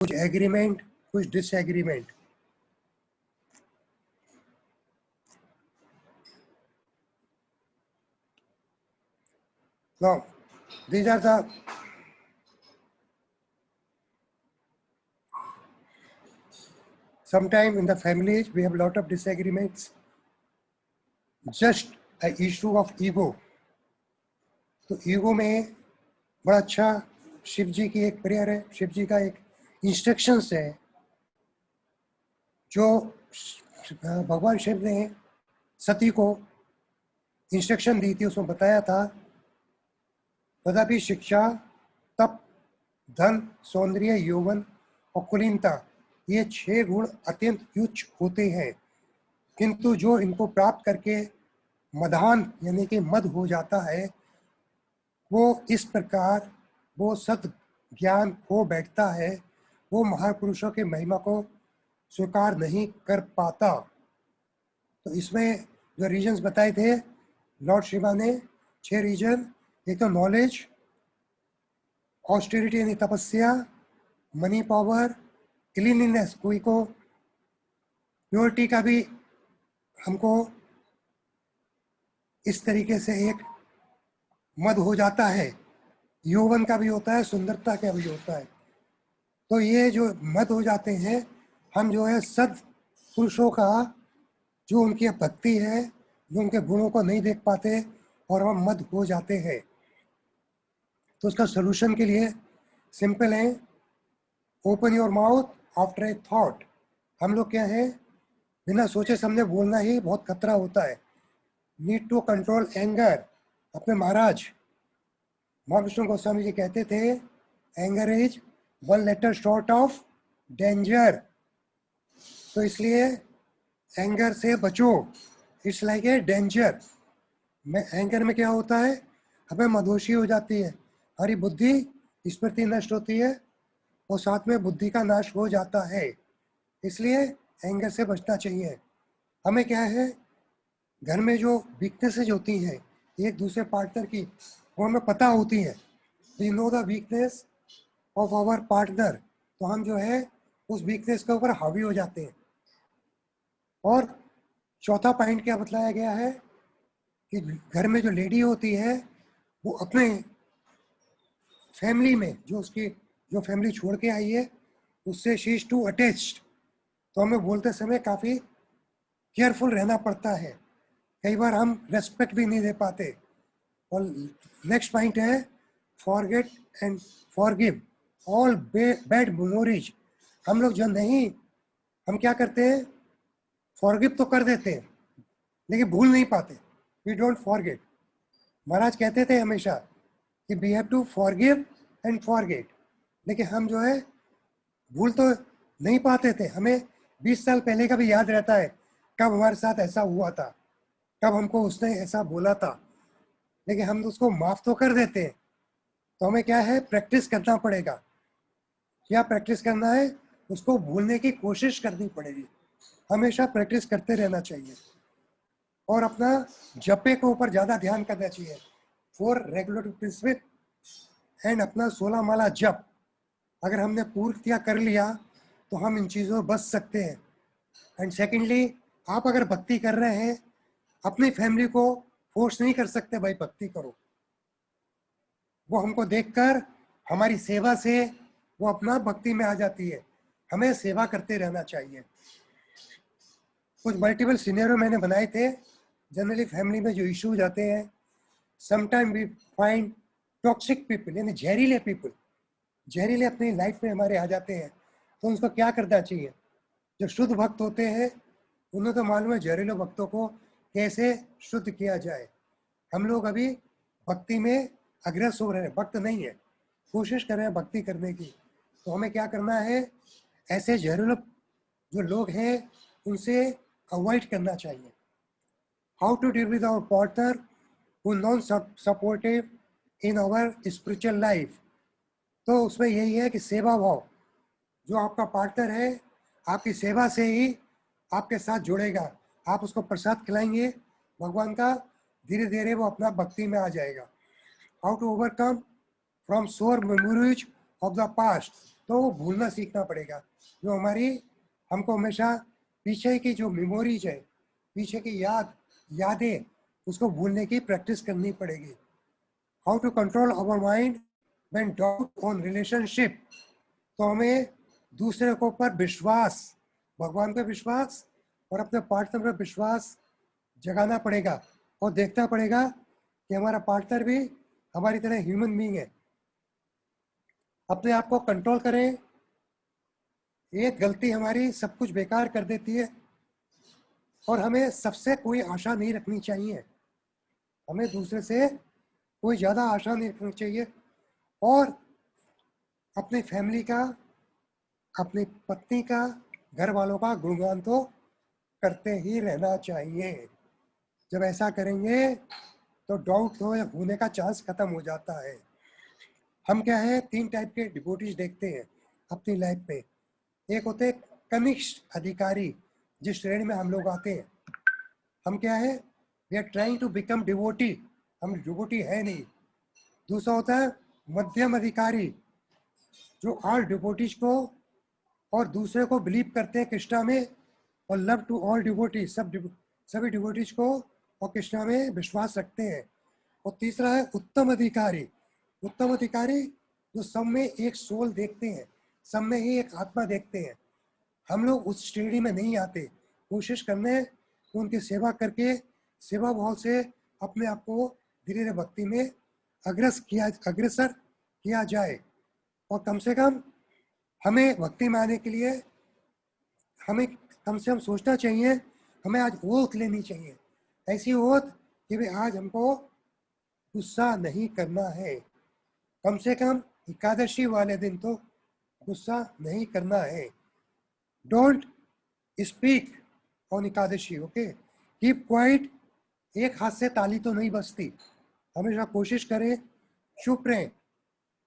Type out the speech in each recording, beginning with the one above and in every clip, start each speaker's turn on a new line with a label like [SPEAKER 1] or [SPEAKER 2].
[SPEAKER 1] कुछ एग्रीमेंट, कुछ disagreement. Now, these are the sometime in the families we have a lot of disagreements, just a issue of ego. तो ego में बड़ा अच्छा शिव जी की एक प्रेयर है, शिव जी का एक इंस्ट्रक्शंस है जो भगवान शिव ने सती को इंस्ट्रक्शन दी थी। उसमें बताया था तथापि शिक्षा, तप, धन, सौंदर्य, यौवन और कुलीनता, ये 6 गुण अत्यंत उच्च होते हैं, किंतु जो इनको प्राप्त करके मदान यानी कि मद हो जाता है, वो इस प्रकार वो सत ज्ञान खो बैठता है, वो महापुरुषों की महिमा को स्वीकार नहीं कर पाता। तो इसमें जो रीजन्स बताए थे लॉर्ड शिवा ने, 6 रीजन, एक तो नॉलेज, ऑस्टेरिटी यानी तपस्या, मनी पावर, क्लीनलीनेस, कोई को प्योरिटी का भी हमको इस तरीके से एक मद हो जाता है, यौवन का भी होता है, सुंदरता का भी होता है। तो ये जो मद हो जाते हैं, हम जो है सद पुरुषों का जो उनकी भक्ति है, जो उनके गुणों को नहीं देख पाते और हम मद हो जाते हैं। तो उसका सोल्यूशन के लिए सिंपल है, open your mouth after a thought. हम लोग क्या है, बिना सोचे समझे बोलना ही बहुत खतरा होता है। Need to control anger. अपने महाराज महाविष्णु गोस्वामी जी कहते थे, anger is 1 letter short of danger. तो इसलिए एंगर से बचो, it's like a danger. Anger में क्या होता है, हमें मदोशी हो जाती है, हमारी बुद्धि स्मृति नष्ट होती है और साथ में बुद्धि का नाश हो जाता है। इसलिए एंगर से बचना चाहिए। हमें क्या है, घर में जो वीकनेसेस होती हैं एक दूसरे पार्टनर की, वो हमें पता होती है। We know the weakness of our partner, तो हम जो है उस वीकनेस के ऊपर हावी हो जाते हैं। और चौथा पॉइंट क्या बतलाया गया है कि घर में जो लेडी होती है वो अपने फैमिली में जो उसकी जो फैमिली छोड़ के आई है उससे शी इज टू अटैच्ड। तो हमें बोलते समय काफ़ी केयरफुल रहना पड़ता है, कई बार हम रेस्पेक्ट भी नहीं दे पाते। और नेक्स्ट पॉइंट है, forget and forgive all bad memories. हम लोग जो नहीं, हम क्या करते हैं, फॉरगिव तो कर देते हैं लेकिन भूल नहीं पाते, वी डोंट फॉरगेट। महाराज कहते थे हमेशा कि we have to forgive and forget, लेकिन हम जो है भूल तो नहीं पाते थे। हमें 20 साल पहले का भी याद रहता है, कब हमारे साथ ऐसा हुआ था, कब हमको उसने ऐसा बोला था, लेकिन हम उसको माफ़ तो कर देते हैं। तो हमें क्या है, प्रैक्टिस करना पड़ेगा। क्या प्रैक्टिस करना है, उसको भूलने की कोशिश करनी पड़ेगी। हमेशा प्रैक्टिस करते रहना चाहिए और अपना जपे के ऊपर ज़्यादा ध्यान करना चाहिए। 4 रेगुलेटिव प्रिंसिपल एंड अपना 16 माला जप अगर हमने पूर्तिया कर लिया तो हम इन चीज़ों में बच सकते हैं। एंड सेकेंडली, आप अगर भक्ति कर रहे हैं, अपनी फैमिली को फोर्स नहीं कर सकते भाई भक्ति करो। वो हमको देखकर हमारी सेवा से वो अपना भक्ति में आ जाती है। हमें सेवा करते रहना चाहिए। कुछ मल्टीपल सिनेरियो मैंने बनाए थे। जनरली फैमिली में जो इश्यूज आते हैं, sometime we find toxic people, यानी जहरीले पीपल, जहरीले अपनी लाइफ में हमारे आ जाते हैं। तो उनको क्या करना चाहिए, जो शुद्ध भक्त होते हैं उन्हें तो मालूम है जहरीले भक्तों को कैसे शुद्ध किया जाए। हम लोग अभी भक्ति में अग्रसर हो रहे हैं, भक्त नहीं है, कोशिश कर रहे हैं भक्ति करने की। तो हमें क्या करना है, ऐसे जहरीले जो लोग हैं उनसे अवॉइड करना चाहिए। How to deal with our partner who non supportive in our spiritual life. तो उसमें यही है कि सेवा भाव, जो आपका पार्टनर है आपकी सेवा से ही आपके साथ जुड़ेगा। आप उसको प्रसाद खिलाएंगे भगवान का, धीरे धीरे वो अपना भक्ति में आ जाएगा। हाउ टू ओवरकम फ्रॉम सोर मेमोरीज ऑफ द पास्ट। तो वो भूलना सीखना पड़ेगा। जो हमको हमेशा पीछे की जो मेमोरीज है, पीछे की यादें, उसको भूलने की प्रैक्टिस करनी पड़ेगी। How to control our mind when doubt on relationship. तो हमें दूसरे के ऊपर विश्वास, भगवान पे विश्वास और अपने पार्टनर पे विश्वास जगाना पड़ेगा और देखना पड़ेगा कि हमारा पार्टनर भी हमारी तरह ह्यूमन बीइंग है। अपने आप को कंट्रोल करें। एक गलती हमारी सब कुछ बेकार कर देती है और हमें सबसे कोई आशा नहीं रखनी चाहिए। हमें दूसरे से कोई ज़्यादा आशा नहीं रखनी चाहिए और अपनी फैमिली का, अपनी पत्नी का, घर वालों का गुणगान तो करते ही रहना चाहिए। जब ऐसा करेंगे तो डाउट होने का चांस खत्म हो जाता है। हम क्या है, 3 टाइप के डिवोटीज देखते हैं अपनी लाइफ में। एक होते कनिष्ठ अधिकारी, जिस श्रेणी में हम लोग आते हैं। हम क्या है, we are trying to become devotee, हम डिवोटी है नहीं। दूसरा होता है मध्यम अधिकारी, जो ऑल डिवोटीज को और दूसरे को बिलीव करते हैं कृष्णा में और लव टू ऑल डिवोटीज, सभी डिवोटीज को और कृष्णा में विश्वास रखते हैं। और तीसरा है उत्तम अधिकारी। उत्तम अधिकारी जो सब में एक सोल देखते हैं, सब में ही एक आत्मा देखते हैं। हम लोग उस श्रेणी में नहीं आते। कोशिश करने उनकी सेवा करके, सेवा भाव से अपने आप को धीरे धीरे भक्ति में अग्रसर किया जाए। और कम से कम हमें भक्ति में आने के लिए हमें कम से कम सोचना चाहिए, हमें आज ओथ लेनी चाहिए, ऐसी ओथ कि भाई आज हमको गुस्सा नहीं करना है। कम से कम एकादशी वाले दिन तो गुस्सा नहीं करना है। Don't speak on Ekadashi, okay, keep quiet. एक हाथ से ताली तो नहीं बजती, हमेशा कोशिश करें चुप रहें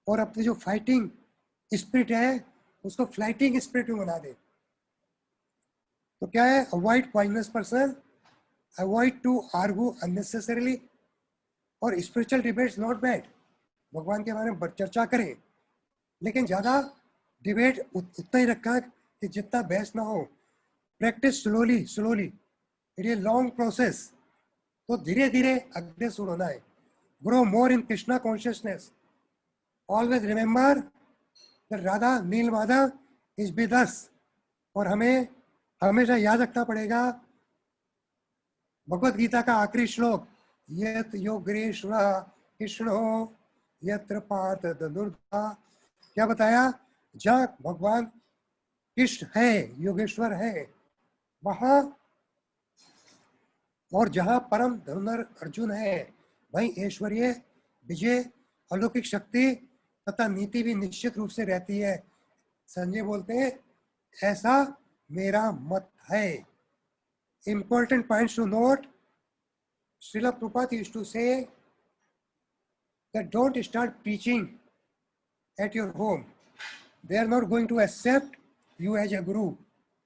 [SPEAKER 1] और अपनी जो फाइटिंग स्पिरिट है उसको फ्लाइटिंग स्पिरिट में बना दे। तो क्या है, avoid poisonous person, avoid to argue unnecessarily. और स्पिरिचुअल डिबेट्स नॉट बैड, भगवान के बारे में चर्चा करें, लेकिन ज़्यादा डिबेट उतना ही रखा कि जितना बहस ना हो। Practice slowly, it is long process, तो धीरे धीरे अग्रेसर होना है। Grow more in Krishna consciousness, always remember that Radha Neel Madhav is with us. और हमें हमेशा याद रखना पड़ेगा भगवत गीता का आखिरी श्लोक, यत योगेश्वर कृष्णो यत्र पार्थ धनुर्धा। क्या बताया, जहाँ भगवान कृष्ण है, योगेश्वर है वहां, और जहां परम धनुर अर्जुन है वहीं ऐश्वर्य, विजय, अलौकिक शक्ति तथा नीति भी निश्चित रूप से रहती है। संजय बोलते हैं ऐसा मेरा मत है। Important points to note, Srila Prabhupada used to say that don't start preaching at your home. They are not going to accept you as a guru.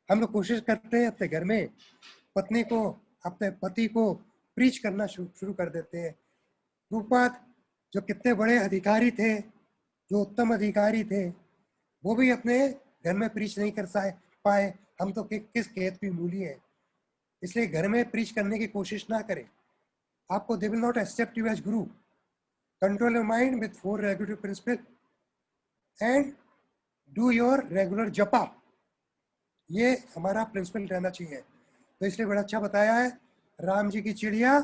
[SPEAKER 1] हम लोग कोशिश करते हैं अपने घर में पत्नी को, अपने पति को प्रीच करना शुरू कर देते हैं। प्रभुपाद जो कितने बड़े अधिकारी थे, जो उत्तम अधिकारी थे, वो भी अपने घर में प्रीच नहीं कर पाए। हम तो किस खेत की मूली है। इसलिए घर में प्रीच करने की कोशिश ना करें। आपको they will not accept you as guru. Control your mind with 4 regulatory principle and do your regular japa. ये हमारा प्रिंसिपल रहना चाहिए। तो इसलिए बड़ा अच्छा बताया है, राम जी की चिड़िया,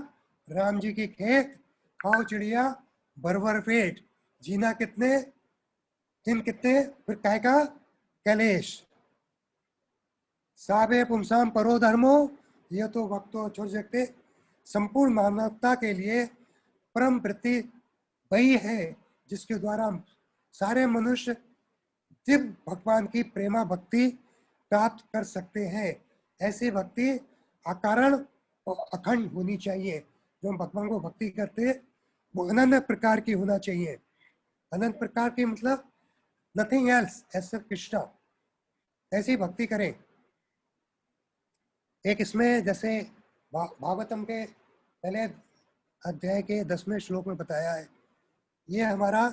[SPEAKER 1] राम जी की खेत, खाओ चिड़िया भर भर पेट, जीना कितने दिन कितने, फिर काय का कलेश। साबे पुमसाम परो धर्मो, यह तो वक्तो छोड़ सकते। संपूर्ण मानवता के लिए परम वृत्ति वही है जिसके द्वारा सारे मनुष्य दिव्य भगवान की प्रेमा भक्ति प्राप्त कर सकते हैं। ऐसी भक्ति अकारण और अखंड होनी चाहिए। जो हम भगवान को भक्ति करते हैं वो अनंत प्रकार की होना चाहिए। अनंत प्रकार की मतलब नथिंग एल्स एक्सेप्ट कृष्णा। ऐसी भक्ति करें। एक इसमें जैसे भागवतम के पहले अध्याय के 10वें श्लोक में बताया है, ये हमारा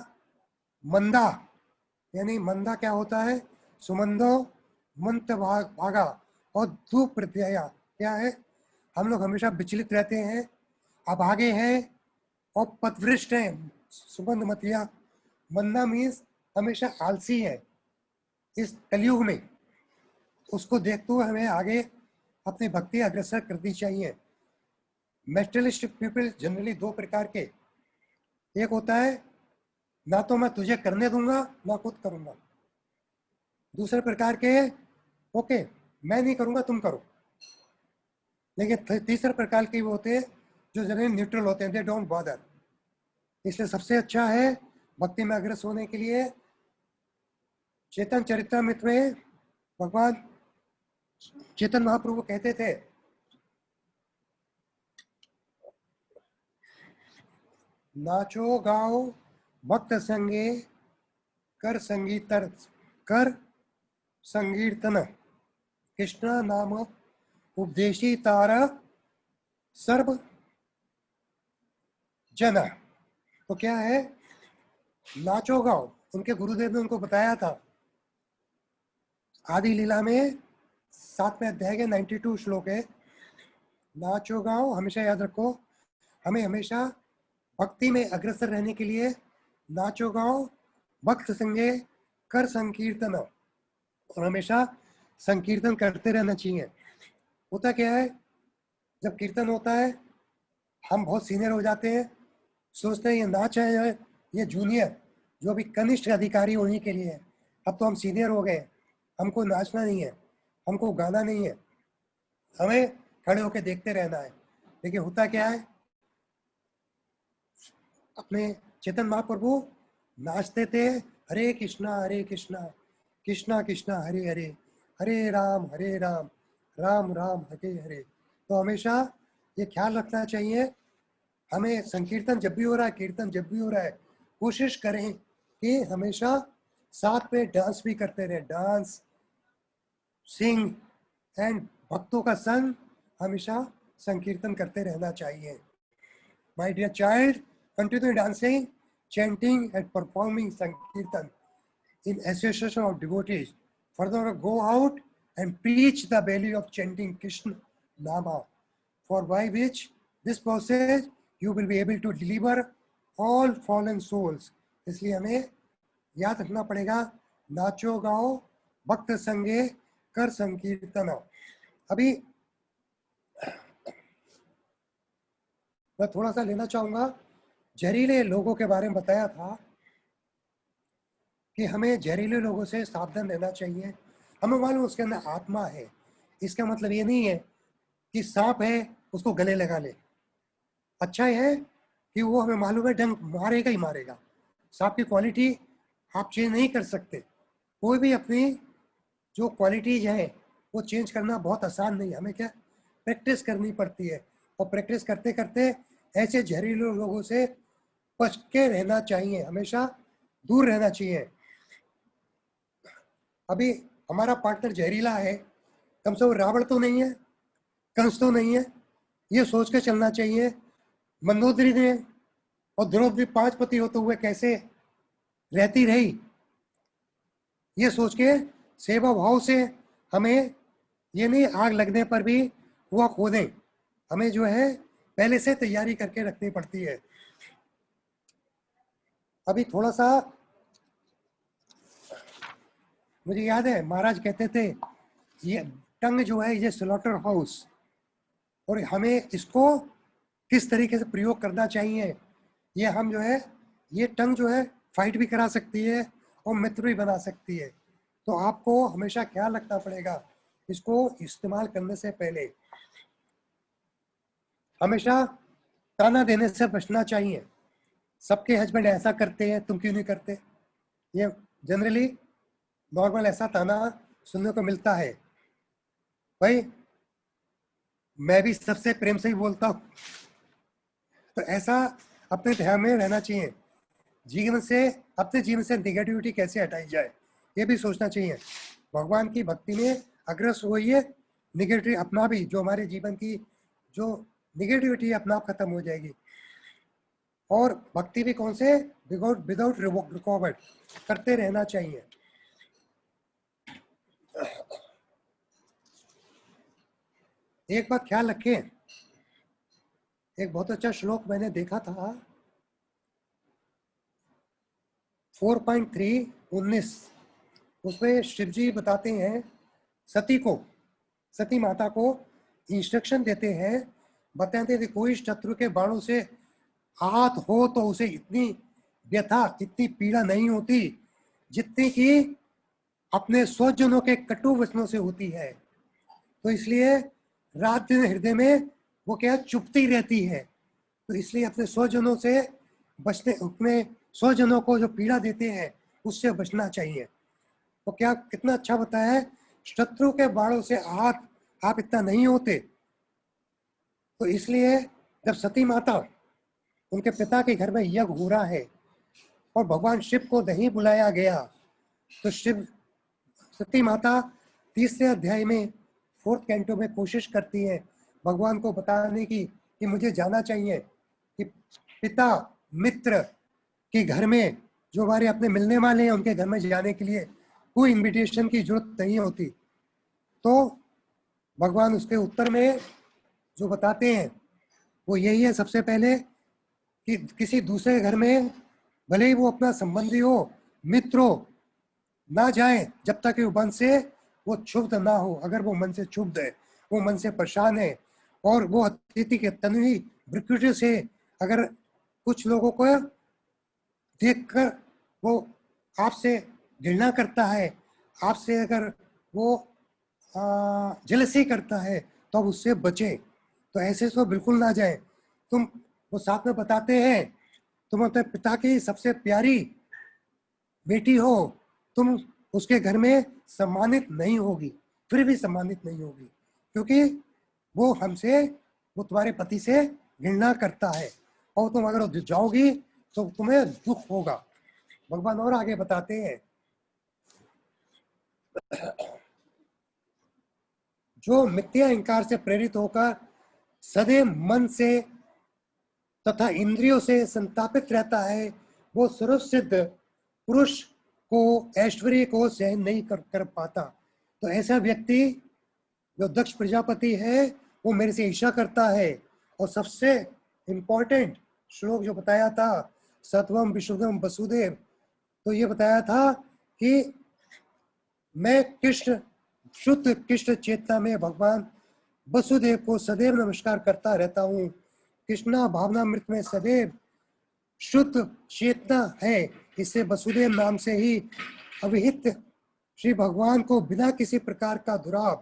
[SPEAKER 1] मंदा यानी मंदा क्या होता है? सुमंदो मंत भागा और दु प्रत्यया क्या है? हम लोग हमेशा विचलित रहते हैं, अभागे हैं और पथभ्रष्ट हैं। सुगंध मतिया, मंदा मीन्स हमेशा आलसी है इस कलयुग में। उसको देखते हुए हमें आगे अपनी भक्ति अग्रसर करनी चाहिए। मेटेरियलिस्टिक पीपल जनरली दो प्रकार के, एक होता है ना तो मैं तुझे करने दूंगा ना खुद करूंगा, दूसरे प्रकार के ओके मैं नहीं करूंगा तुम करो। लेकिन तीसरे प्रकार के वो होते हैं जो जनरली न्यूट्रल होते हैं, दे डोंट बॉदर। इसलिए सबसे अच्छा है भक्ति में अग्रसर होने के लिए चेतन चरितमृत में भगवान चेतन महाप्रभु कहते थे, नाचो गाओ भक्त संगे कर संगीत कर संकीर्तन कृष्ण नाम उपदेशी तारा सर्व जन। तो क्या है? नाचो गाओ, उनके गुरुदेव ने उनको बताया था आदि लीला में 7वें अध्याय के 92 श्लोक है, नाचो गाओ हमेशा याद रखो। हमें हमेशा भक्ति में अग्रसर रहने के लिए नाचो गाओ भक्त संगे कर संकीर्तन, और हमेशा संकीर्तन करते रहना चाहिए। होता क्या है, जब कीर्तन होता है हम बहुत सीनियर हो जाते हैं, सोचते हैं ये नाच है ये जूनियर जो अभी कनिष्ठ अधिकारी उन्हीं के लिए है। अब तो हम सीनियर हो गए, हमको नाचना नहीं है, हमको गाना नहीं है, हमें खड़े होकर देखते रहना है। लेकिन होता क्या है, अपने चेतन महाप्रभु नाचते थे, हरे कृष्णा कृष्णा कृष्णा हरे हरे, हरे राम राम राम हरे हरे। तो हमेशा ये ख्याल रखना चाहिए, हमें संकीर्तन जब भी हो रहा है, कीर्तन जब भी हो रहा है, कोशिश करें कि हमेशा साथ में डांस भी करते रहे, डांस सिंग एंड भक्तों का संग हमेशा संकीर्तन करते रहना चाहिए। My dear child, continue dancing, chanting and performing Sankirtan in association of devotees. Further, go out and preach the value of chanting Krishna Nama, for by which this process you will be able to deliver all fallen souls. इसलिए हमें याद रखना पड़ेगा, नाचो गाओ भक्त संगे कर संकीर्तन। अभी मैं थोड़ा सा लेना चाहूंगा, जहरीले लोगों के बारे में बताया था कि हमें जहरीले लोगों से सावधान रहना चाहिए। हमें मालूम उसके अंदर आत्मा है, इसका मतलब ये नहीं है कि सांप है उसको गले लगा ले। अच्छा है कि वो हमें मालूम है डंक मारेगा ही मारेगा, सांप की क्वालिटी आप चेंज नहीं कर सकते। कोई भी अपनी जो क्वालिटीज हैं वो चेंज करना बहुत आसान नहीं है, हमें क्या प्रैक्टिस करनी पड़ती है, और प्रैक्टिस करते करते ऐसे जहरीले लोगों से बच के रहना चाहिए, हमेशा दूर रहना चाहिए। अभी हमारा पार्टनर जहरीला है, कम से कम रावण तो नहीं है, कंस तो नहीं है, ये सोच के चलना चाहिए। मंदोदरी ने और द्रौपदी 5 पति होते हुए कैसे रहती रही, ये सोच के सेवा भाव से हमें ये नहीं आग लगने पर भी कुआं खोदें, हमें जो है पहले से तैयारी करके रखनी पड़ती है। अभी थोड़ा सा मुझे याद है महाराज कहते थे ये टंग जो है ये स्लॉटर हाउस, और हमें इसको किस तरीके से प्रयोग करना चाहिए, ये हम जो है ये टंग जो है फाइट भी करा सकती है और मित्र भी बना सकती है। तो आपको हमेशा ख्याल रखना पड़ेगा, इसको इस्तेमाल करने से पहले हमेशा ताना देने से बचना चाहिए। सबके हस्बैंड ऐसा करते हैं तुम क्यों नहीं करते, ये जनरली नॉर्मल ऐसा ताना सुनने को मिलता है। भाई मैं भी सबसे प्रेम से ही बोलता हूँ, तो ऐसा अपने ध्यान में रहना चाहिए। जीवन से अपने जीवन से निगेटिविटी कैसे हटाई जाए ये भी सोचना चाहिए। भगवान की भक्ति में अग्रसर होइए, निगेटिविटी अपना भी जो हमारे जीवन की जो निगेटिविटी अपना आप खत्म हो जाएगी। और भक्ति भी कौन से, विदाउट रुकावट करते रहना चाहिए। एक बात ख्याल रखें, एक बहुत अच्छा श्लोक मैंने देखा था 4.3:19, उसमें शिव जी बताते हैं सती माता को इंस्ट्रक्शन देते हैं, बताते हैं कि कोई शत्रु के बाणों से आहत हो तो उसे इतनी व्यथा, इतनी पीड़ा नहीं होती जितनी कि अपने स्वजनों के कटु वचनों से होती है। तो इसलिए रात दिन हृदय में वो क्या चुपती रहती है। तो इसलिए अपने स्वजनों से बचने, अपने स्वजनों को जो पीड़ा देते हैं उससे बचना चाहिए। तो क्या कितना अच्छा बताया है, शत्रु के बाणों से आहत आप इतना नहीं होते। तो इसलिए जब सती माता, उनके पिता के घर में यज्ञ हो रहा है और भगवान शिव को नहीं बुलाया गया, तो सती माता तीसरे अध्याय में 4th कैंटो में कोशिश करती है भगवान को बताने की कि मुझे जाना चाहिए, कि पिता मित्र के घर में जो हमारे अपने मिलने वाले हैं उनके घर में जाने के लिए कोई इनविटेशन की जरूरत नहीं होती। तो भगवान उसके उत्तर में जो बताते हैं वो यही है, सबसे पहले कि किसी दूसरे घर में भले ही वो अपना संबंधी हो, मित्र हो, ना जाए जब तक वो मन से वो क्षुब्ध ना हो। अगर वो मन से क्षुब्ध है, वो मन से परेशान है और वो अतिथि के तन्वी प्रकृति से अगर कुछ लोगों को देखकर वो आपसे घृणा करता है, आपसे अगर वो जेलसी करता है, तो अब उससे बचे। तो ऐसे तो बिल्कुल ना जाए। तुम, वो साथ में बताते हैं, तुम अपने पिता की सबसे प्यारी बेटी हो, तुम उसके घर में सम्मानित नहीं होगी, फिर भी सम्मानित नहीं होगी, क्योंकि वो हमसे, वो तुम्हारे पति से घृणा करता है, और तुम अगर जाओगी तो तुम्हें दुख होगा। भगवान और आगे बताते हैं, जो मिथ्या अहंकार से प्रेरित होकर सदैव मन से तथा इंद्रियों से संतापित रहता है, वो सर्वसिद्ध पुरुष को, ऐश्वर्य को सहन नहीं कर पाता। तो ऐसा व्यक्ति जो दक्ष प्रजापति है वो मेरे से ईर्ष्या करता है। और सबसे इंपॉर्टेंट श्लोक जो बताया था, सत्वम विशुद्धम वसुदेव, तो ये बताया था कि मैं कृष्ण, शुद्ध कृष्ण चेतना में भगवान वसुदेव को सदैव नमस्कार करता रहता हूँ। कृष्णा भावनामृत में सदैव शुद्ध चेतना है, इससे वसुदेव नाम से ही अविहित श्री भगवान को बिना किसी प्रकार का दुराव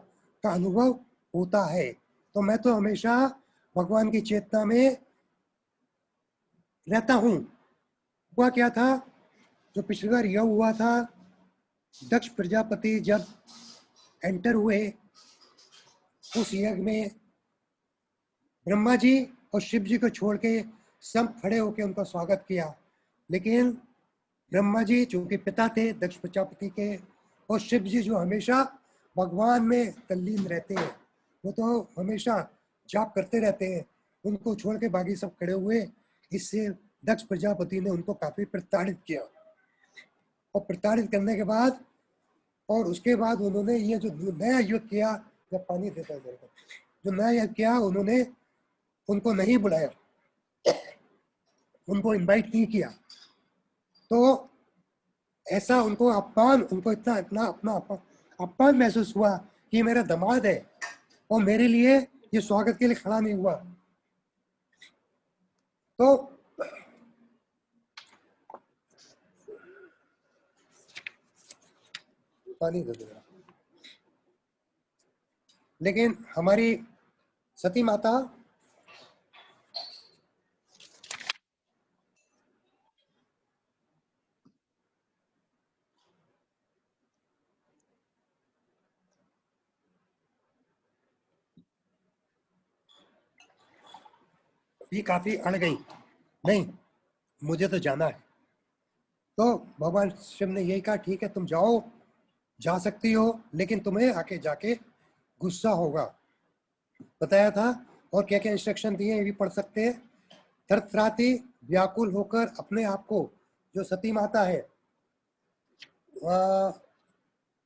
[SPEAKER 1] का अनुभव होता है। तो मैं तो हमेशा भगवान की चेतना में रहता हूँ। हुआ क्या था, जो पिछली बार यह हुआ था, दक्ष प्रजापति जब एंटर हुए उस यज्ञ में, ब्रह्मा जी और शिव जी को छोड़ के सब खड़े होकर उनका स्वागत किया। लेकिन ब्रह्मा जी जो कि पिता थे दक्ष प्रजापति के, और शिव जी जो हमेशा भगवान में तल्लीन रहते हैं, वो तो हमेशा जाप करते रहते हैं, उनको छोड़ के बाकी सब खड़े हुए। इससे दक्ष प्रजापति ने उनको काफी प्रताड़ित किया, और प्रताड़ित करने के बाद, और उसके बाद उन्होंने ये जो नया युद्ध किया, जब पानी देता है जो नया युद्ध किया, उन्होंने उनको नहीं बुलाया, उनको इनवाइट नहीं किया। तो ऐसा उनको अपमान, उनको इतना इतना अपना अपमान महसूस हुआ कि मेरा दामाद है और मेरे लिए ये स्वागत के लिए खड़ा नहीं हुआ। तो पानी दे देगा। लेकिन हमारी सती माता भी काफी अड़ गई, नहीं मुझे तो जाना है। तो भगवान शिव ने यही कहा, ठीक है तुम जाओ, जा सकती हो, लेकिन तुम्हें आके जाके गुस्सा होगा, बताया था। और क्या क्या इंस्ट्रक्शन दिए ये भी पढ़ सकते हैं। थरथराती व्याकुल होकर अपने आप को, जो सती माता है,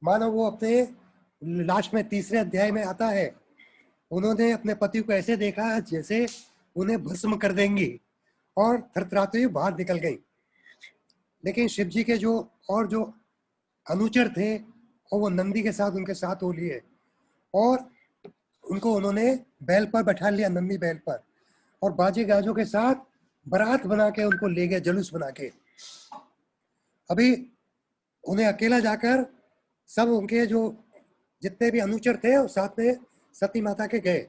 [SPEAKER 1] मानो वो अपने लास्ट में तीसरे अध्याय में आता है, उन्होंने अपने पति को ऐसे देखा जैसे उन्हें भस्म कर देंगी और थरथराते हुए बाहर निकल गई। लेकिन शिव जी के जो और जो अनुचर थे, और वो नंदी के साथ उनके साथ हो लिए और उनको उन्होंने बैल पर बैठा लिया, नंदी बैल पर, और बाजे गाजों के साथ बारात बना के उनको ले गए, जुलूस बना के। अभी उन्हें अकेला जाकर सब उनके जो जितने भी अनुचर थे और साथ में सती माता के गए,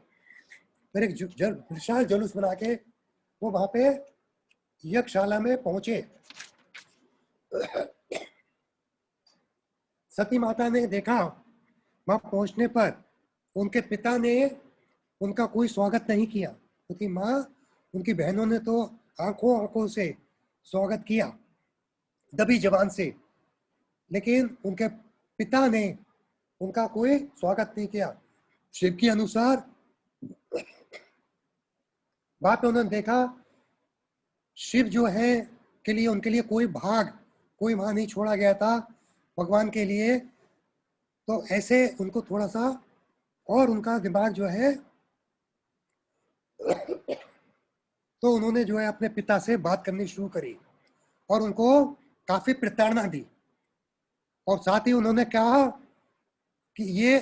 [SPEAKER 1] फिर एक विशाल जुलूस बना के वो वहां पे यज्ञशाला में पहुंचे। सती माता ने देखा, वहां पहुंचने पर उनके पिता ने उनका कोई स्वागत नहीं किया, क्योंकि माँ उनकी बहनों ने तो आंखों आंखों से स्वागत किया, दबी जबान से, लेकिन उनके पिता ने उनका कोई स्वागत नहीं किया। शिव के अनुसार वहां पे उन्होंने देखा शिव जो है के लिए, उनके लिए कोई भाग, कोई वहां नहीं छोड़ा गया था भगवान के लिए। तो ऐसे उनको थोड़ा सा और उनका दिमाग जो है, तो उन्होंने जो है अपने पिता से बात करनी शुरू करी और उनको काफी प्रताड़ना दी, और साथ ही उन्होंने कहा कि ये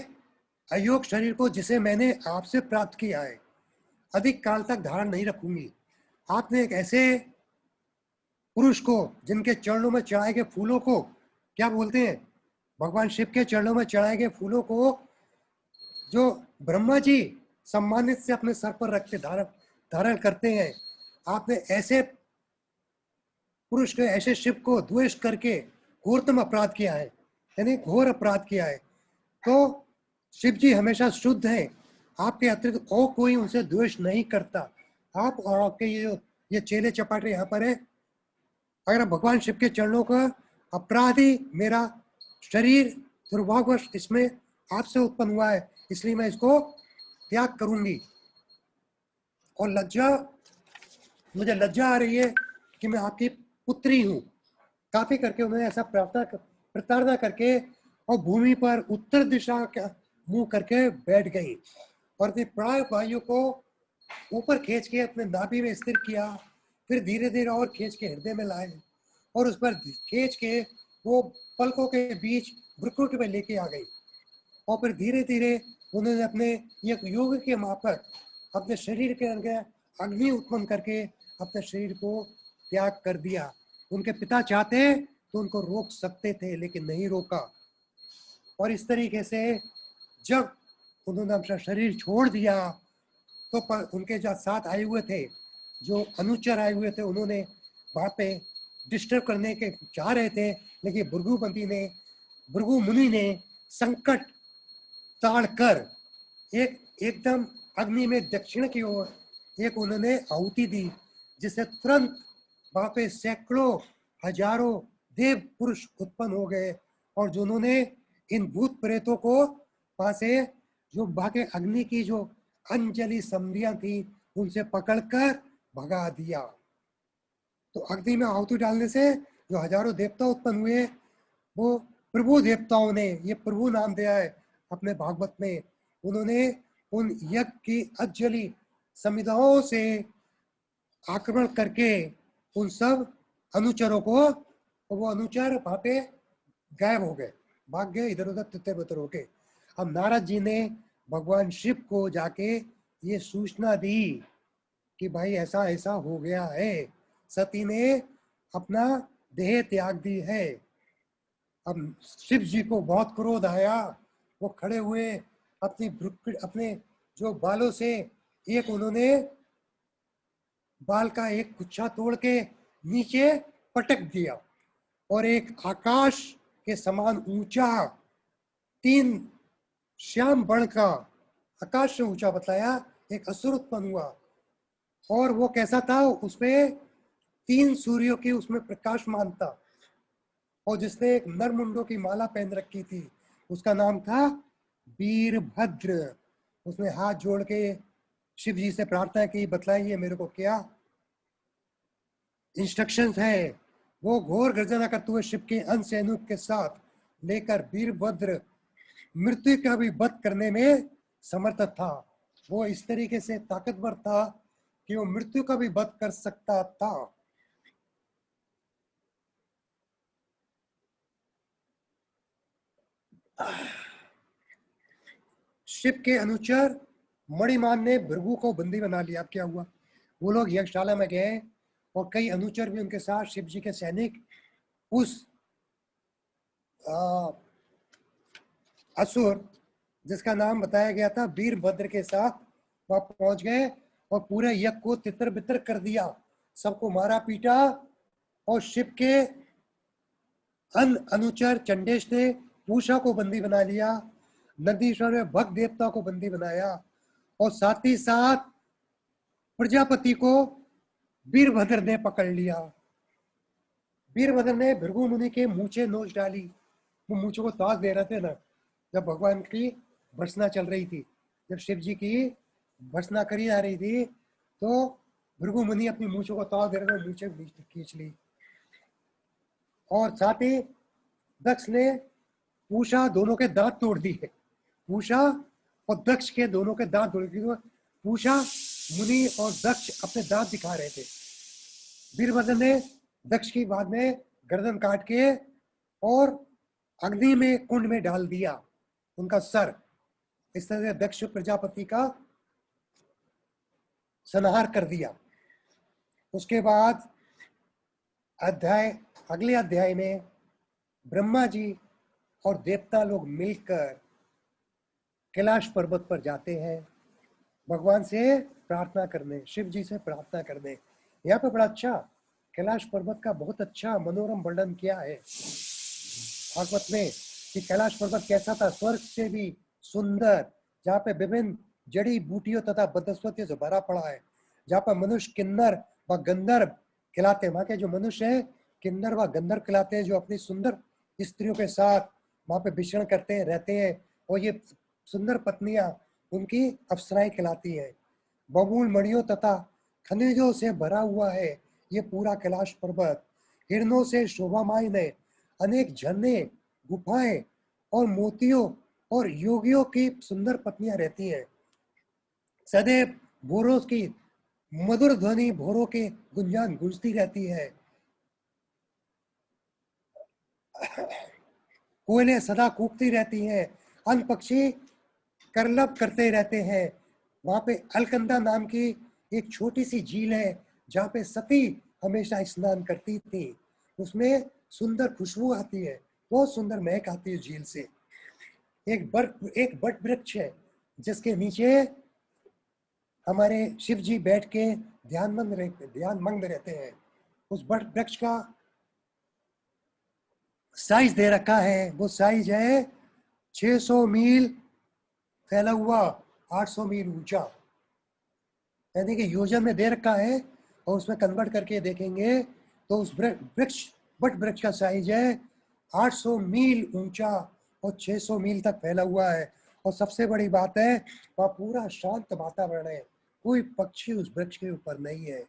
[SPEAKER 1] अयोग शरीर को जिसे मैंने आपसे प्राप्त किया है अधिक काल तक धारण नहीं रखूंगी। आपने एक ऐसे पुरुष को, जिनके चरणों में चढ़ाए गए फूलों को, क्या बोलते हैं, भगवान शिव के चरणों में चढ़ाए गए फूलों को जो ब्रह्मा जी सम्मानित से अपने सर पर रख के धारण करते हैं, आपने ऐसे पुरुष के, ऐसे शिव को द्वेष करके घोरतम अपराध किया है, यानी घोर अपराध किया है। तो शिव जी हमेशा शुद्ध हैं, आपके अतिरिक्त और कोई उनसे द्वेष नहीं करता। आप और आपके ये चेले चपाटे यहाँ पर है, अगर भगवान शिव के चरणों का अपराधी, मेरा शरीर दुर्भाग्यवश इसमें आपसे उत्पन्न हुआ है, इसलिए मैं इसको त्याग करूंगी। और मुझे लज्जा आ रही है कि मैं आपकी पुत्री हूँ। काफी करके उन्होंने ऐसा प्रताड़ना करके और भूमि पर उत्तर दिशा का मुंह करके बैठ गई और अपने प्राण वायु को ऊपर खींच के अपने नाभि में स्थिर किया, फिर धीरे धीरे और खींच के हृदय में लाए और उस पर खींच के वो पलकों के बीच भ्रुकुट में लेके आ गई, और फिर धीरे धीरे उन्होंने अपने एक योग के माफक अपने शरीर के अंदर अग्नि उत्पन्न करके अपने शरीर को त्याग कर दिया। उनके पिता चाहते तो उनको रोक सकते थे, लेकिन नहीं रोका। और इस तरीके से जब उन्होंने अपना शरीर छोड़ दिया, तो उनके जो साथ आए हुए थे, जो अनुचर आए हुए थे, उन्होंने वहां पे डिस्टर्ब करने के चाह रहे थे, लेकिन भृगु मुनि ने संकट ताड़ कर एकदम अग्नि में दक्षिण की ओर एक उन्होंने आहुति दी, जिससे तुरंत वहां पे सैकड़ों हजारों देव पुरुष उत्पन्न हो गए, और जिन्होंने इन भूत प्रेतों को वहां से, जो बाकी अग्नि की जो अंजलि समधियां थी, उनसे पकड़कर भगा दिया। तो अग्नि में आहुति डालने से जो हजारों देवता उत्पन्न हुए, वो प्रभु देवताओं ने, ये प्रभु नाम दिया है अपने भागवत में, उन्होंने उन यज्ञ की अंजलि समिधाओं से आक्रमण करके उन सब अनुचरों को, तो वो अनुचर वहां पे गायब हो गए, भाग गए इधर उधर तितर बितर होके। अब नारद जी ने भगवान शिव को जाके ये सूचना दी कि भाई ऐसा ऐसा हो गया है, सती ने अपना देह त्याग दी है। अब शिव जी को बहुत क्रोध आया, वो खड़े हुए अपने जो बालों से एक उन्होंने बाल का एक गुच्छा तोड़ के नीचे पटक दिया, और एक आकाश के समान ऊंचा 3 श्याम वर्ण का, आकाश से ऊंचा बताया, एक असुर उत्पन्न हुआ। और वो कैसा था, उसमें 3 सूर्यों की उसमें प्रकाशमान था, और जिसने एक नरमुंडों की माला पहन रखी थी, उसका नाम था वीरभद्र। उसने हाथ जोड़ के शिव जी से प्रार्थना की, बतलाइए मेरे को क्या। इंस्ट्रक्शंस है। वो घोर गर्जना करते हुए शिव के अंश से अनूप के साथ लेकर वीरभद्र मृत्यु का भी वध करने में समर्थ था। वो इस तरीके से ताकतवर था कि वो मृत्यु का भी वध कर सकता था। शिव के अनुचर मणिमान ने भृगु को बंदी बना लिया। अब क्या हुआ, वो लोग यज्ञशाला में गए और कई अनुचर भी उनके साथ, शिव जी के सैनिक उस असुर जिसका नाम बताया गया था वीरभद्र के साथ वहां पहुंच गए और पूरे यज्ञ को तितर बितर कर दिया, सबको मारा पीटा। और शिव के अनुचर चंडेश ने पूषा को बंदी बना लिया, नंदीश्वर में भक्त देवता को बंदी बनाया और साथ ही साथ प्रजापति को वीरभद्र ने पकड़ लिया। वीरभद्र ने भृगु मुनि के मूछे नोच डाली। वो मूछों को ताज दे रहे थे ना, जब भगवान की भर्सना चल रही थी, जब शिव जी की भर्सना करी जा रही थी, तो भृगु मुनि अपनी मूछों को ताज दे रहे थे, मूछे खींच ली। और साथ ही दक्ष ने पूषा दोनों के दांत तोड़ दिए। पूषा और दक्ष के दोनों के दांत तोड़ दिए। पूषा मुनि और दक्ष अपने दांत दिखा रहे थे। वीरभद्र ने दक्ष की बाद में गर्दन काट के और अग्नि में कुंड में डाल दिया उनका सर। इस तरह से दक्ष प्रजापति का संहार कर दिया। उसके बाद अगले अध्याय में ब्रह्मा जी और देवता लोग मिलकर कैलाश पर्वत पर जाते हैं भगवान से प्रार्थना करने, शिव जी से प्रार्थना करने। यहाँ पे बड़ा अच्छा कैलाश पर्वत का बहुत अच्छा मनोरम वर्णन किया है भागवत में कि कैलाश पर्वत कैसा था, स्वर्ग से भी सुंदर, जहाँ पे विभिन्न जड़ी बूटियों तथा वनस्पतियों से भरा पड़ा है, जहाँ पर मनुष्य किन्नर व गंधर्व खिलाते हैं। वहाँ के जो मनुष्य है किन्नर व गंधर्व खिलाते हैं, जो अपनी सुंदर स्त्रियों के साथ वहाँ पे विचरण करते हैं, रहते हैं, और ये सुंदर पत्नियां उनकी अप्सराएं खिलाती हैं। बहुमूल्य मणियों तथा खनिजों से भरा हुआ है ये पूरा कैलाश पर्वत। हिरणों से शोभामायन है, अनेक झरने, गुफाएं और मोतियों और योगियों की सुंदर पत्नियां रहती हैं। सदैव भोरों की मधुर ध्वनि, भोरों के गुंजान गूंजती रहती है। कोयले सदा कूकती रहती हैं, अन्य पक्षी करलब करते रहते हैं। वहां पे अलकंदा नाम की एक छोटी सी झील है जहाँ पे सती हमेशा स्नान करती थी। उसमें सुंदर खुशबू आती है, बहुत सुंदर महक आती है झील से। एक बट वृक्ष है जिसके नीचे हमारे शिव जी बैठ के ध्यानमग्न रहते हैं। उस बट वृक्ष का साइज दे रखा है, वो साइज है 600 मील फैला हुआ, 800 मील ऊंचा, यानी कि योजन में दे रखा है। और उसमें कन्वर्ट करके देखेंगे तो उस बट वृक्ष का साइज है 800 मील ऊंचा और 600 मील तक फैला हुआ है। और सबसे बड़ी बात है वहाँ पूरा शांत वातावरण है, कोई पक्षी उस वृक्ष के ऊपर नहीं है,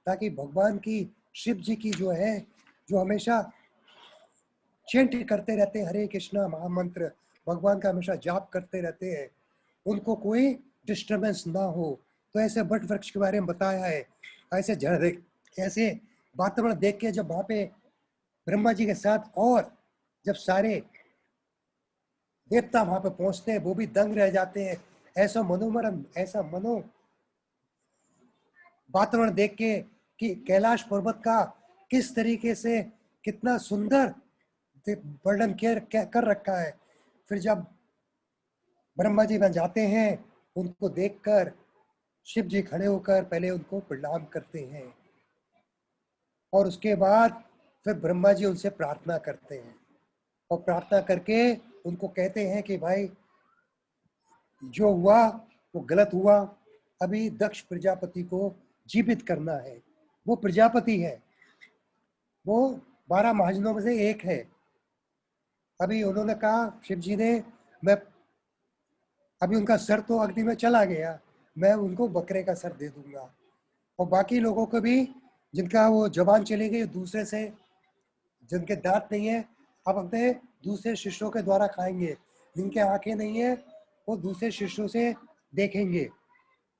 [SPEAKER 1] ताकि भगवान की, शिव जी की जो है, जो हमेशा चेंट करते रहते हैं हरे कृष्णा महामंत्र, भगवान का हमेशा जाप करते रहते हैं, उनको कोई डिस्टरबेंस ना हो। तो ऐसे बट वृक्ष के बारे में बताया है। ऐसे ऐसे वातावरण देख के जब वहां पे ब्रह्मा जी के साथ और जब सारे देवता वहां पे पहुंचते हैं, वो भी दंग रह जाते हैं। ऐसा मनोमरम, ऐसा मनो वातावरण देख के कि कैलाश पर्वत का किस तरीके से कितना सुंदर वर्णन कर रखा है। फिर जब ब्रह्मा जी वहां जाते हैं, उनको देखकर शिव जी खड़े होकर पहले उनको प्रणाम करते हैं और उसके बाद फिर ब्रह्मा जी उनसे प्रार्थना करते हैं और प्रार्थना करके उनको कहते हैं कि भाई जो हुआ वो गलत हुआ, अभी दक्ष प्रजापति को जीवित करना है। वो प्रजापति है, वो 12 महाजनों में से एक है। अभी उन्होंने कहा, शिव जी ने, मैं अभी उनका सर तो अग्नि में चला गया, मैं उनको बकरे का सर दे दूंगा और बाकी लोगों को भी जिनका वो जबान चली गई दूसरे से, जिनके दांत नहीं है अब अपने दूसरे शिष्यों के द्वारा खाएंगे, जिनके आंखें नहीं है वो दूसरे शिष्यों से देखेंगे।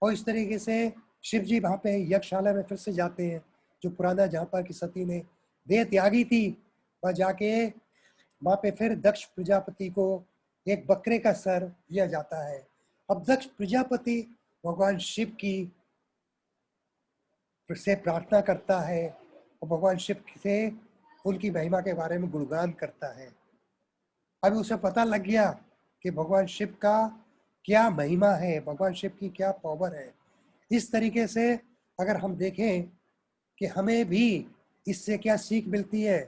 [SPEAKER 1] और इस तरीके से शिव जी वहाँ पे यज्ञशाला में फिर से जाते हैं, जो पुराना जहाँ पर की सती ने देह त्यागी थी, वहाँ जाके वहाँ पे फिर दक्ष प्रजापति को एक बकरे का सर दिया जाता है। अब दक्ष प्रजापति भगवान शिव की से प्रार्थना करता है और भगवान शिव से उनकी महिमा के बारे में गुणगान करता है। अभी उसे पता लग गया कि भगवान शिव का क्या महिमा है, भगवान शिव की क्या पावर है। इस तरीके से अगर हम देखें कि हमें भी इससे क्या सीख मिलती है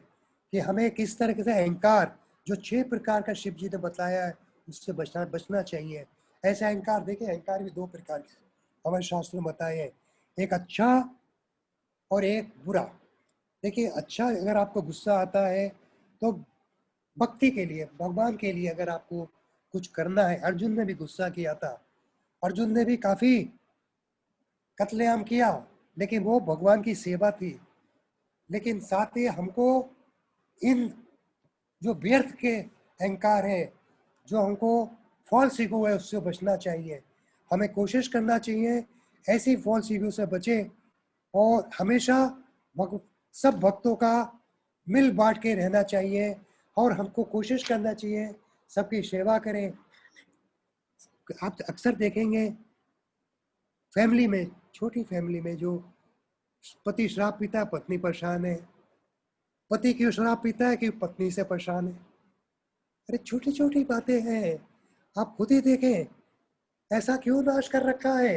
[SPEAKER 1] कि हमें किस तरह से अहंकार, जो 6 प्रकार का शिव जी ने बताया है, उससे बचना चाहिए। ऐसा अहंकार, देखिए अहंकार भी 2 प्रकार के हमारे शास्त्र में बताए हैं, एक अच्छा और एक बुरा। देखिए अच्छा, अगर आपको गुस्सा आता है तो भक्ति के लिए, भगवान के लिए अगर आपको कुछ करना है, अर्जुन ने भी गुस्सा किया था, अर्जुन ने भी काफी कत्लेआम किया, लेकिन वो भगवान की सेवा थी। लेकिन साथ ही हमको इन जो व्यर्थ के अहंकार है, जो हमको फॉल्स ईगो है, उससे बचना चाहिए। हमें कोशिश करना चाहिए ऐसी फॉल्स ईगो से बचे और हमेशा सब भक्तों का मिल बांट के रहना चाहिए और हमको कोशिश करना चाहिए सबकी सेवा करें। आप अक्सर देखेंगे फैमिली में, छोटी फैमिली में, जो पति शराब पीता है, पत्नी परेशान है, पति क्यों शराब पीता है कि पत्नी से परेशान है। अरे छोटी छोटी बातें हैं, आप खुद ही देखें ऐसा क्यों नाश कर रखा है।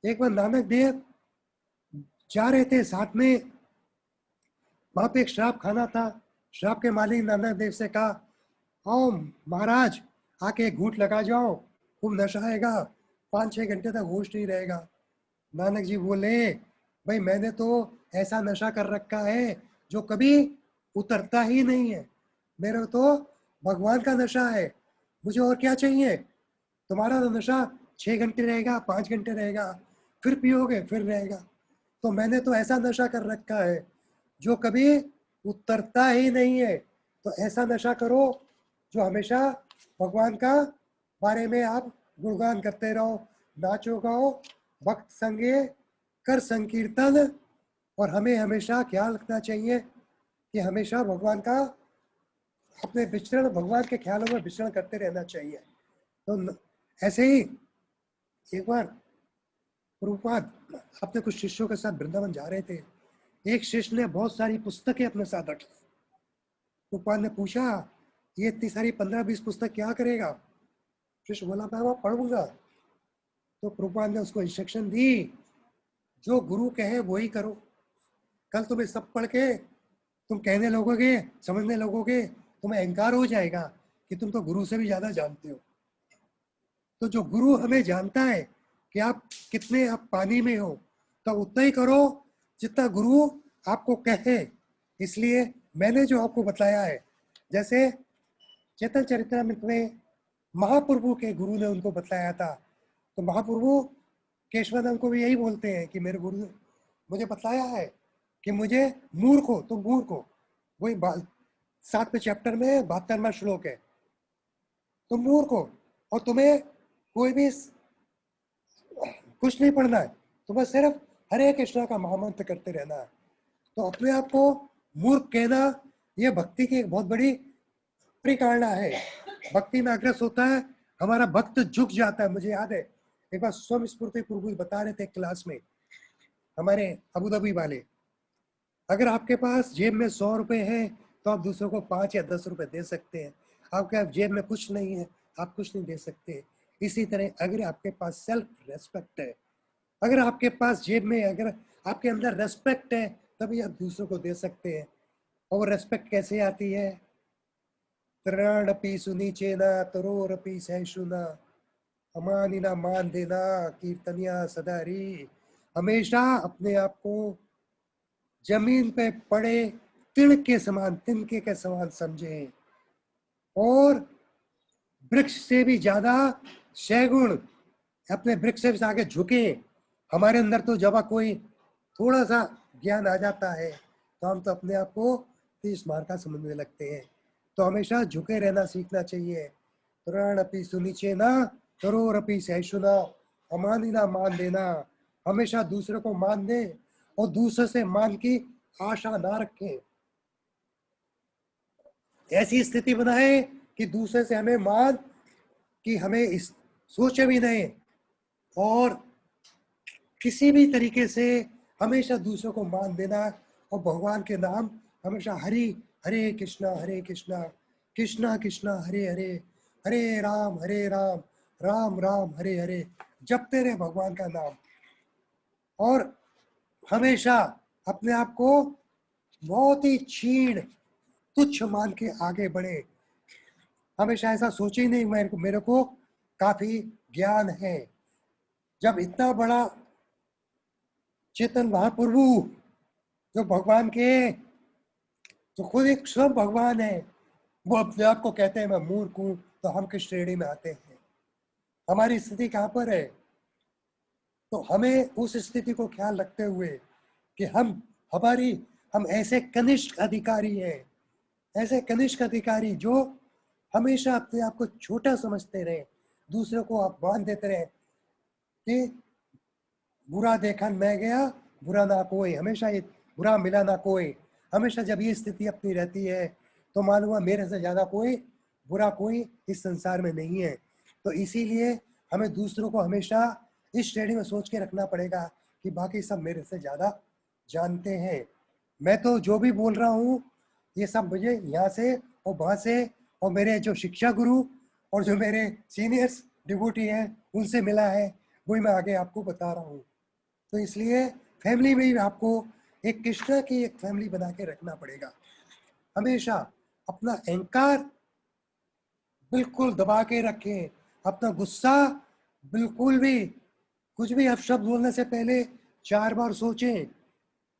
[SPEAKER 1] एक बार नानक देव जा रहे थे साथ में, वहां पे एक शराब खाना था, शराब के मालिक नानक देव से कहा, आओ महाराज आके घूंट लगा जाओ, खूब नशा आएगा, 5-6 घंटे तक होश नहीं रहेगा। नानक जी बोले, भाई मैंने तो ऐसा नशा कर रखा है जो कभी उतरता ही नहीं है, मेरे तो भगवान का नशा है, मुझे और क्या चाहिए। तुम्हारा तो नशा 6 घंटे रहेगा, 5 घंटे रहेगा, फिर पियोगे फिर रहेगा, तो मैंने तो ऐसा नशा कर रखा है जो कभी उतरता ही नहीं है। तो ऐसा नशा करो जो हमेशा भगवान का बारे में आप गुणगान करते रहो, नाचो गाओ, भक्त संगे कर संकीर्तन। और हमें हमेशा ख्याल रखना चाहिए कि हमेशा भगवान का अपने विचरण, भगवान के ख्यालों में विचरण करते रहना चाहिए। तो ऐसे ही एक बार प्रभुपाद अपने कुछ शिष्यों के साथ वृंदावन जा रहे थे, एक शिष्य ने बहुत सारी पुस्तकें अपने साथ रखी। प्रभुपाद ने पूछा, ये इतनी सारी 15-20 पुस्तक क्या करेगा। शिष्य बोला, मैं वहां पढ़ूंगा। तो प्रभुपाद ने उसको इंस्ट्रक्शन दी, जो गुरु कहे वही करो, कल तुम्हें सब पढ़ के तुम कहने लगोगे, समझने लगोगे, तुम्हें अहंकार हो जाएगा कि तुम तो गुरु से भी ज्यादा जानते हो। तो जो गुरु हमें जानता है कि आप कितने आप पानी में हो, तो उतना ही करो जितना गुरु आपको कहे। इसलिए मैंने जो आपको बताया है, जैसे चेतन चरित्रामृत में महाप्रभु के गुरु ने उनको बताया था, तो महाप्रभु केशवानंद को भी यही बोलते हैं कि मेरे गुरु ने मुझे बताया है कि मुझे मूर्ख हो, तुम मूर्ख हो। वही 7वें चैप्टर में 72वां श्लोक है, तुम मूर्ख हो और तुम्हें कोई भी कुछ नहीं पढ़ना है, तुम्हें सिर्फ हरे कृष्णा का महामंत्र करते रहना है। तो अपने आप को मूर्ख कहना यह भक्ति की एक बहुत बड़ी परिकारणा है। भक्ति में अग्रस होता है, हमारा भक्त झुक जाता है। मुझे याद है एक बार स्वयं स्फूर्ति प्रभु बता रहे थे क्लास में, हमारे अबू धाबी वाले, अगर आपके पास जेब में 100 रुपए है तो आप दूसरों को 5 या 10 रुपए दे सकते हैं। आपके जेब में कुछ नहीं है, आप कुछ नहीं दे सकते। इसी तरह अगर आपके पास सेल्फ रेस्पेक्ट है, अगर आपके पास जेब में, अगर आपके अंदर रेस्पेक्ट है, तभी आप दूसरों को दे सकते हैं। और रेस्पेक्ट कैसे आती है, त्राणपि सुनीचेना तरोरपि सहिष्णुना अमानिना मान देना कीर्तनिया सदारी। हमेशा अपने आप को जमीन पे पड़े तिण के समान, तिनके के समान समझे और वृक्ष से भी ज्यादा शैगुण अपने वृक्ष से भी आगे झुके। हमारे अंदर तो जब कोई थोड़ा सा ज्ञान आ जाता है तो हम तो अपने आप को तीस मार का समझने लगते हैं। तो हमेशा झुके रहना सीखना चाहिए। ऋणपि सुनिचे ना, करोरपि सहिष्णुना, अमानी ना मान देना। हमेशा दूसरे को मान दे और दूसरे से मान की आशा ना रखें। ऐसी स्थिति बनाए कि दूसरे से हमें मान कि हमें इस सोचे भी नहीं, और किसी भी तरीके से हमेशा दूसरों को मान देना। और भगवान के नाम हमेशा हरि हरे कृष्णा कृष्णा कृष्णा हरे हरे, हरे राम राम राम हरे हरे जपते रहे भगवान का नाम। और हमेशा अपने आप को बहुत ही क्षीण तुच्छ मान के आगे बढ़े। हमेशा ऐसा सोचे ही नहीं मेरे को काफी ज्ञान है। जब इतना बड़ा चेतन महाप्रभु जो भगवान के, जो खुद एक स्वयं भगवान है, वो अपने आप को कहते हैं मैं मूर्ख हूं, तो हम किस श्रेणी में आते हैं? हमारी स्थिति कहां पर है? तो हमें उस स्थिति को ख्याल रखते हुए कि हम ऐसे कनिष्ठ अधिकारी हैं, ऐसे कनिष्ठ अधिकारी जो हमेशा अपने आप को छोटा समझते रहे, दूसरों को अपमान देते रहे कि बुरा देखा मैं गया, बुरा ना कोई, हमेशा ये बुरा मिला ना कोई। हमेशा जब ये स्थिति अपनी रहती है तो मालूम हुआ मेरे से ज्यादा कोई बुरा कोई इस संसार में नहीं है। तो इसीलिए हमें दूसरों को हमेशा इस श्रेणी में सोच के रखना पड़ेगा कि बाकी सब मेरे से ज्यादा जानते हैं। मैं तो जो भी बोल रहा हूँ ये सब मुझे यहाँ से और वहां से और मेरे जो शिक्षा गुरु और जो मेरे सीनियर्स डिवोटी हैं उनसे मिला है, वही मैं आगे आपको बता रहा हूँ। तो इसलिए फैमिली में भी आपको एक कृष्णा की एक फैमिली बना के रखना पड़ेगा। हमेशा अपना अहंकार बिल्कुल दबा के रखें, अपना गुस्सा बिल्कुल भी, कुछ भी आप शब्द बोलने से पहले 4 बार सोचें।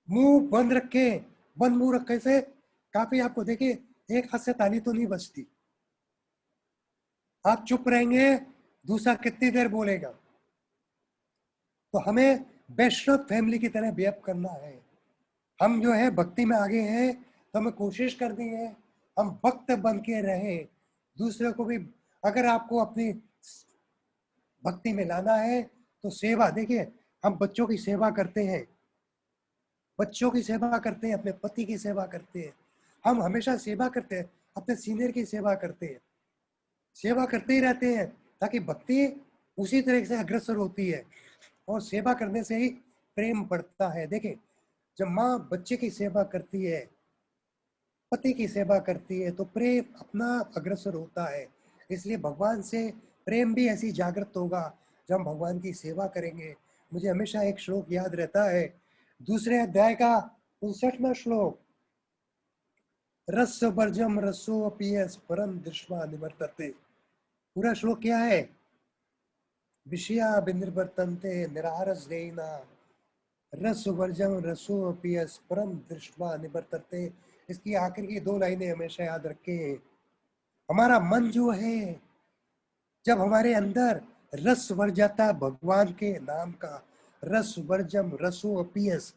[SPEAKER 1] मुंह बंद रखें, बंद मुंह रखने से काफी, आपको देखिए एक हाथ से ताली तो नहीं बजती। आप चुप रहेंगे, दूसरा कितनी देर बोलेगा? तो हमें वैष्णव फैमिली की तरह बिहेव करना है। हम जो है भक्ति में आगे हैं तो हमें कोशिश करनी है हम भक्त बन के रहें। दूसरे को भी अगर आपको अपनी भक्ति में लाना है तो सेवा, देखिए हम बच्चों की सेवा करते हैं, बच्चों की सेवा करते हैं, अपने पति की सेवा करते हैं, हम हमेशा सेवा करते हैं, अपने सीनियर की सेवा करते हैं, सेवा करते ही रहते हैं ताकि भक्ति उसी तरह से अग्रसर होती है और सेवा करने से ही प्रेम बढ़ता है। देखिए जब माँ बच्चे की सेवा करती है, पति की सेवा करती है तो प्रेम अपना अग्रसर होता है। इसलिए भगवान से प्रेम भी ऐसी जागृत होगा जब हम भगवान की सेवा करेंगे। मुझे हमेशा एक श्लोक याद रहता है, दूसरे अध्याय का 59वां श्लोक, रस वर्जम रसो अपीयस परम दृष्टवा निवर्तते। पूरा श्लोक क्या है? विषया विनिर्वर्तन्ते निरारस देना, रस वर्जम रसो अपीयस परम दृष्टवा निवर्तते। इसकी आखिर की 2 लाइनें हमेशा याद रखें। हमारा मन जो है, जब हमारे अंदर रस भर जाता है भगवान के नाम का, रस वर्जम रसो अपीयस,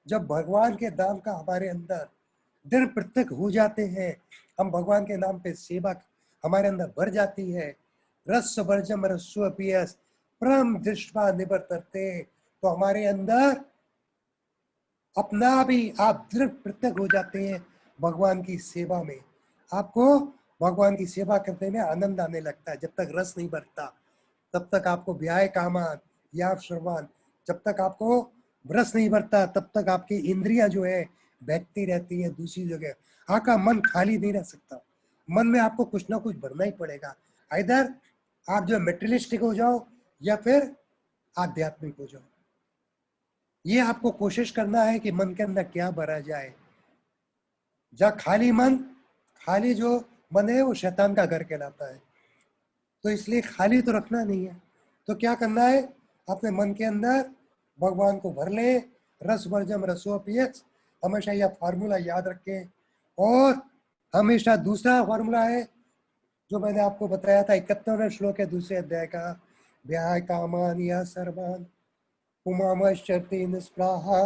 [SPEAKER 1] जब भगवान के नाम का हमारे अंदर दृढ़ प्रत्यक्ष हो जाते हैं, हम भगवान के नाम पे सेवा हमारे अंदर भर जाती है, रस वर्जम रसो अपीयस परम दृष्टवा निवर्तते, तो हमारे अंदर अपना भी आप दृढ़ प्रत्यक्ष हो जाते हैं भगवान की सेवा में। आपको भगवान की सेवा करने में आनंद आने लगता है। जब तक रस नहीं बढ़ता तब तक आपको व्याय कामान या श्रवण, जब तक आपको रस नहीं बढ़ता तब तक आपकी इंद्रियां जो है बहती रहती है दूसरी जगह। आपका मन खाली नहीं रह सकता, मन में आपको कुछ ना कुछ भरना ही पड़ेगा। इधर आप जो मेटेरियलिस्टिक हो जाओ या फिर आध्यात्मिक हो जाओ, ये आपको कोशिश करना है कि मन के अंदर क्या भरा जाए। जहाँ खाली मन, खाली जो मन है वो शैतान का घर कहलाता है, तो इसलिए खाली तो रखना नहीं है। तो क्या करना है, अपने मन के अंदर भगवान को भर ले, रस वर्जम रसोपियत, हमेशा यह फार्मूला याद रखें। और हमेशा दूसरा फार्मूला है जो मैंने आपको बताया था, 71वां श्लोक है दूसरे अध्याय का, व्याय कामान या सर्वान उमामश्चरति निस्पृहा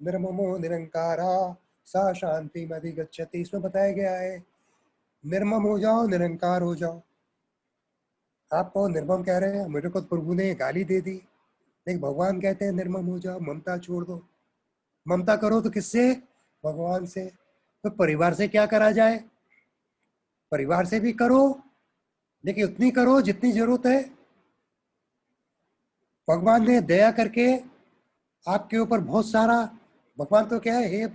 [SPEAKER 1] निर्ममो निरंकारा सा शांति अधिगच्छति। इसमें बताया गया है निर्मम हो जाओ, निरंकार हो जाओ। आपको निर्मम कह रहे हैं, मेरे को प्रभु ने गाली दे दी, लेकिन भगवान कहते हैं निर्मम हो जाओ, ममता छोड़ दो। ममता करो तो किससे? भगवान से। तो परिवार से क्या करा जाए? परिवार से भी करो, लेकिन उतनी करो जितनी जरूरत है। भगवान ने दया करके आपके ऊपर बहुत सारा, भगवान तो क्या है, हे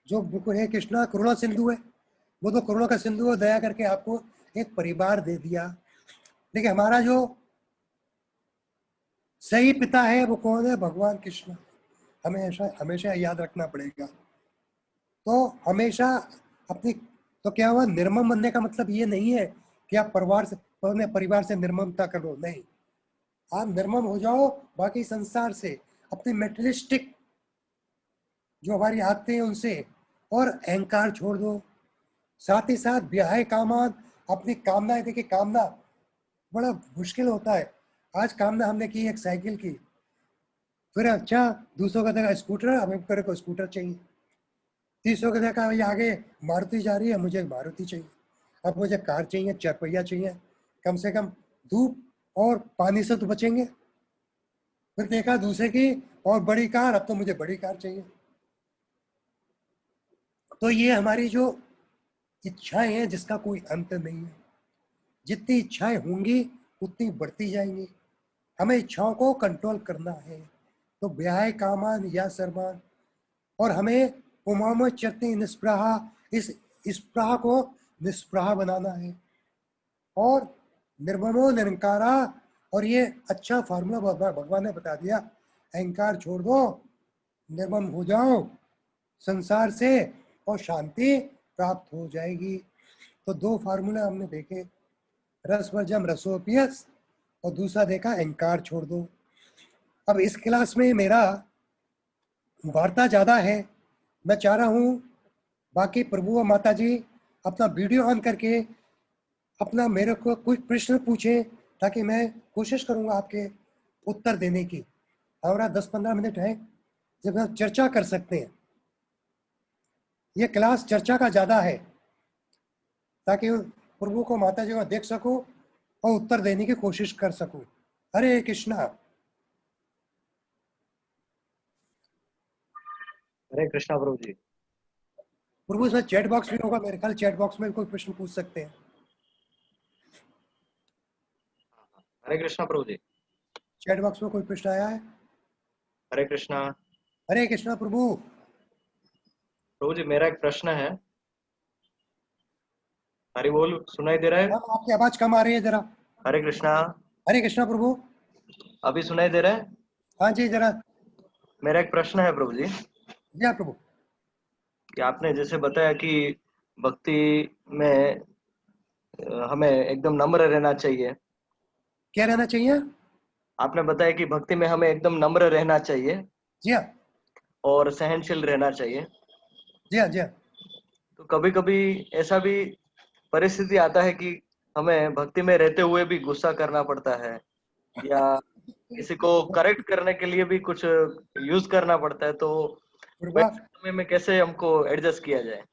[SPEAKER 1] जो बिल्कुल हे कृष्णा करुणा सिंधु है, वो तो करुणा का सिंधु है, दया करके आपको एक परिवार दे दिया। लेकिन हमारा जो सही पिता है वो कौन है? भगवान कृष्ण। हमेशा हमेशा याद रखना पड़ेगा। तो हमेशा अपनी, तो क्या हुआ, निर्मम बनने का मतलब ये नहीं है कि आप परिवार से निर्ममता करो, नहीं। आप निर्मम हो जाओ बाकी संसार से, अपनी मेटेरियलिस्टिक जो हमारी आदतें हैं उनसे, और अहंकार छोड़ दो। साथ ही साथ ब्याह कामान, अपनी कामनाएं, देखिए कामना बड़ा मुश्किल होता है। आज कामना हमने की एक साइकिल की, फिर अच्छा दूसरों का देखा स्कूटर, हमें करे को स्कूटर चाहिए। तीसरों का देखा ये आगे मारुति जा रही है, मुझे मारुति चाहिए। अब मुझे कार चाहिए, 4 पहिया चाहिए, कम से कम धूप और पानी से तो बचेंगे। फिर देखा दूसरे की और बड़ी कार, अब तो मुझे बड़ी कार चाहिए। तो ये हमारी जो इच्छाएं हैं जिसका कोई अंत नहीं है, जितनी इच्छाएं होंगी उतनी बढ़ती जाएंगी। हमें इच्छाओं को कंट्रोल करना है। तो ब्याह कामान या सरमान, और हमें उमाम चरती निस्पृहा, इस स्पृहा को निस्पृहा बनाना है। और निर्ममो निरंकारा, और ये अच्छा फार्मूला भगवान ने बता दिया, अहंकार छोड़ दो, निर्मम हो जाओ संसार से, और शांति प्राप्त हो जाएगी। तो 2 फार्मूले हमने देखे, रसवर्जम रसोपियस, और दूसरा देखा अहंकार छोड़ दो। अब इस क्लास में मेरा वार्ता ज़्यादा है, मैं चाह रहा हूँ बाकी प्रभु और माता जी अपना वीडियो ऑन करके अपना मेरे को कुछ प्रश्न पूछें, ताकि मैं कोशिश करूँगा आपके उत्तर देने की। हमारा 10-15 मिनट है जब हम चर्चा कर सकते हैं। ये क्लास चर्चा का ज़्यादा है, ताकि प्रभु को माता जी को देख सकूं और उत्तर देने की कोशिश कर सकूं। हरे कृष्णा।
[SPEAKER 2] हरे कृष्णा प्रभु जी।
[SPEAKER 1] प्रभु इसमें चैट बॉक्स भी होगा, मेरे ख्याल चैट बॉक्स में कोई प्रश्न पूछ सकते हैं।
[SPEAKER 2] हरे कृष्णा प्रभु जी।
[SPEAKER 1] चैट बॉक्स में कोई प्रश्न आया है?
[SPEAKER 2] हरे कृष्णा
[SPEAKER 1] हरे कृष्णा प्रभु।
[SPEAKER 2] प्रभु जी, मेरा एक प्रश्न है। हरि बोल, सुनाई दे रहा है?
[SPEAKER 1] हम आपकी आवाज कम आ रही है जरा।
[SPEAKER 2] हरे कृष्णा।
[SPEAKER 1] हरे कृष्णा प्रभु।
[SPEAKER 2] अभी सुनाई दे रहा है?
[SPEAKER 1] हाँ जी जरा।
[SPEAKER 2] मेरा एक प्रश्न है प्रभु जी,
[SPEAKER 1] जी हाँ प्रभु।
[SPEAKER 2] कि आपने जैसे बताया कि भक्ति में हमें एकदम नम्र रहना चाहिए।
[SPEAKER 1] क्या रहना चाहिए?
[SPEAKER 2] आपने बताया कि भक्ति में हमें एकदम नम्र रहना चाहिए
[SPEAKER 1] जी हाँ।
[SPEAKER 2] और सहनशील रहना चाहिए।
[SPEAKER 1] जी हाँ। जी हाँ।
[SPEAKER 2] तो कभी कभी ऐसा भी परिस्थिति आता है कि हमें भक्ति में रहते हुए भी गुस्सा करना पड़ता है, या किसी को करेक्ट करने के लिए भी कुछ यूज करना पड़ता है। तो
[SPEAKER 1] प्रभु,
[SPEAKER 2] वैसे समय में कैसे हमको एडजस्ट किया जाए?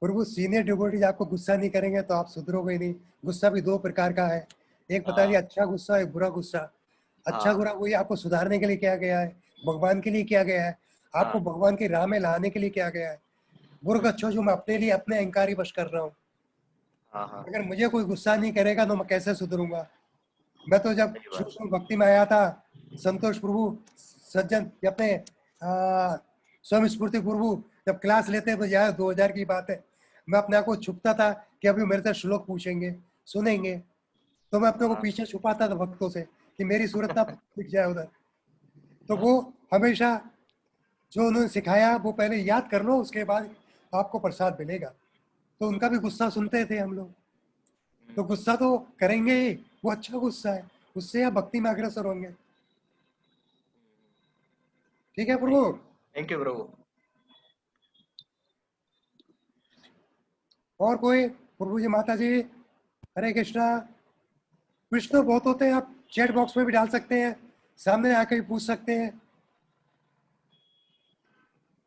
[SPEAKER 1] प्रभु सीनियर डिवोटीज आपको गुस्सा नहीं करेंगे तो आप सुधरोगे ही नहीं। गुस्सा भी 2 प्रकार का है, एक बता दिया
[SPEAKER 2] हाँ
[SPEAKER 1] अच्छा गुस्सा, एक बुरा गुस्सा। अच्छा
[SPEAKER 2] हाँ
[SPEAKER 1] बुरा वही आपको सुधारने के लिए किया गया है, भगवान के लिए किया गया है, आपको
[SPEAKER 2] हाँ
[SPEAKER 1] भगवान की राह में लाने के लिए किया गया है। बुरा अच्छा जो मैं अपने लिए अपने अहंकार ही बस कर रहा हूँ।
[SPEAKER 2] हाँ हाँ।
[SPEAKER 1] अगर मुझे कोई गुस्सा नहीं करेगा तो मैं कैसे सुधरूंगा? मैं तो जब
[SPEAKER 2] सही
[SPEAKER 1] शुरू
[SPEAKER 2] बात।
[SPEAKER 1] शुरू भक्ति में आया था, संतोष प्रभु सज्जन ये अपने स्वामी स्फूर्ति प्रभु जब क्लास लेते तो यार 2000 की बात है, मैं अपने आप को छुपता था कि अभी मेरे से श्लोक पूछेंगे, सुनेंगे। तो मैं अपने को
[SPEAKER 2] हाँ
[SPEAKER 1] पीछे छुपाता था भक्तों से कि मेरी सूरत ना दिख जाए उधर। तो वो हमेशा जो उन्होंने सिखाया वो पहले याद कर लो, उसके बाद आपको प्रसाद मिलेगा। तो उनका भी गुस्सा सुनते थे हम लोग। तो गुस्सा तो करेंगे ही, वो अच्छा गुस्सा है, उससे आप भक्ति में अग्रसर होंगे। ठीक है प्रभु।
[SPEAKER 2] थैंक यू प्रभु।
[SPEAKER 1] और कोई? प्रभु जी माता जी हरे कृष्णा। प्रश्न तो बहुत होते हैं, आप चैट बॉक्स में भी डाल सकते हैं, सामने आकर भी पूछ सकते हैं।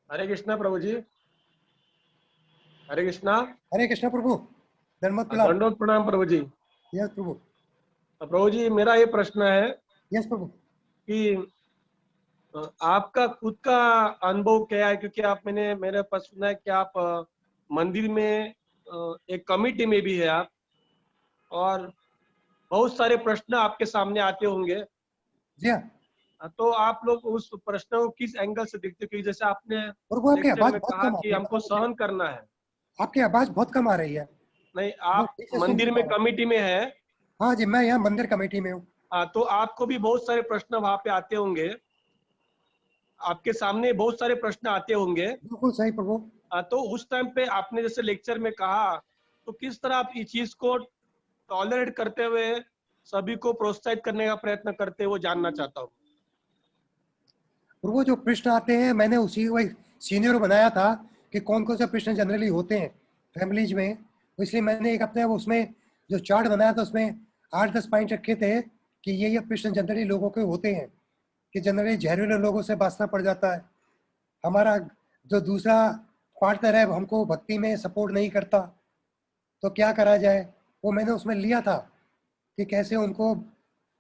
[SPEAKER 3] हरे कृष्णा प्रभु जी। हरे कृष्णा।
[SPEAKER 1] हरे कृष्ण प्रभु। धन्यवाद प्रणाम।
[SPEAKER 3] दंडोत प्रणाम प्रभु जी।
[SPEAKER 1] यस प्रभु।
[SPEAKER 3] प्रभु जी मेरा ये प्रश्न है
[SPEAKER 1] यस प्रभु।
[SPEAKER 3] कि आपका खुद का अनुभव क्या है, क्योंकि आप मैंने मेरे पास सुना है कि आप मंदिर में एक कमिटी में भी है आप, और बहुत सारे प्रश्न आपके सामने आते होंगे।
[SPEAKER 1] जी हाँ
[SPEAKER 3] तो आप लोग उस प्रश्न को किस एंगल से देखते हो? क्योंकि जैसे आपने
[SPEAKER 1] प्रभु, आपकी
[SPEAKER 3] लेक्चर
[SPEAKER 1] आवाज
[SPEAKER 3] में
[SPEAKER 1] बहुत
[SPEAKER 3] कहा
[SPEAKER 1] कम आ
[SPEAKER 3] कि
[SPEAKER 1] रही है,
[SPEAKER 3] हमको
[SPEAKER 1] पता नहीं
[SPEAKER 3] सहन
[SPEAKER 1] क्यों।
[SPEAKER 3] करना है।
[SPEAKER 1] आपकी आवाज बहुत कम आ रही है।
[SPEAKER 3] नहीं,
[SPEAKER 1] मैं
[SPEAKER 3] आप
[SPEAKER 1] ठीक से सुन नहीं
[SPEAKER 3] मंदिर
[SPEAKER 1] पा
[SPEAKER 3] में
[SPEAKER 1] रहा।
[SPEAKER 3] कमिटी में है।
[SPEAKER 1] हाँ जी, मैं यहाँ मंदिर कमेटी में हूँ।
[SPEAKER 3] तो आपको भी बहुत सारे प्रश्न वहां पे आते होंगे, आपके सामने बहुत सारे प्रश्न आते होंगे।
[SPEAKER 1] बिल्कुल सही प्रभु।
[SPEAKER 3] तो उस टाइम पे आपने जैसे लेक्चर में कहा, तो किस तरह आप इस चीज को टॉलरेट करते हुए सभी को प्रोत्साहित करने का प्रयत्न करते हैं, वो जानना चाहता हूँ।
[SPEAKER 1] प्रभु जो प्रश्न आते हैं, मैंने उसी वही सीनियर बनाया था कि कौन कौन से प्रश्न जनरली होते हैं फैमिलीज में। इसलिए मैंने एक अपने उसमें जो चार्ट बनाया था, उसमें 8-10 पॉइंट रखे थे कि ये प्रश्न जनरली लोगों के होते हैं, कि जनरली जहरीले लोगों से बचना पड़ जाता है। हमारा जो दूसरा पार्टनर है वो हमको भक्ति में सपोर्ट नहीं करता, तो क्या करा जाए, वो मैंने उसमें लिया था कि कैसे उनको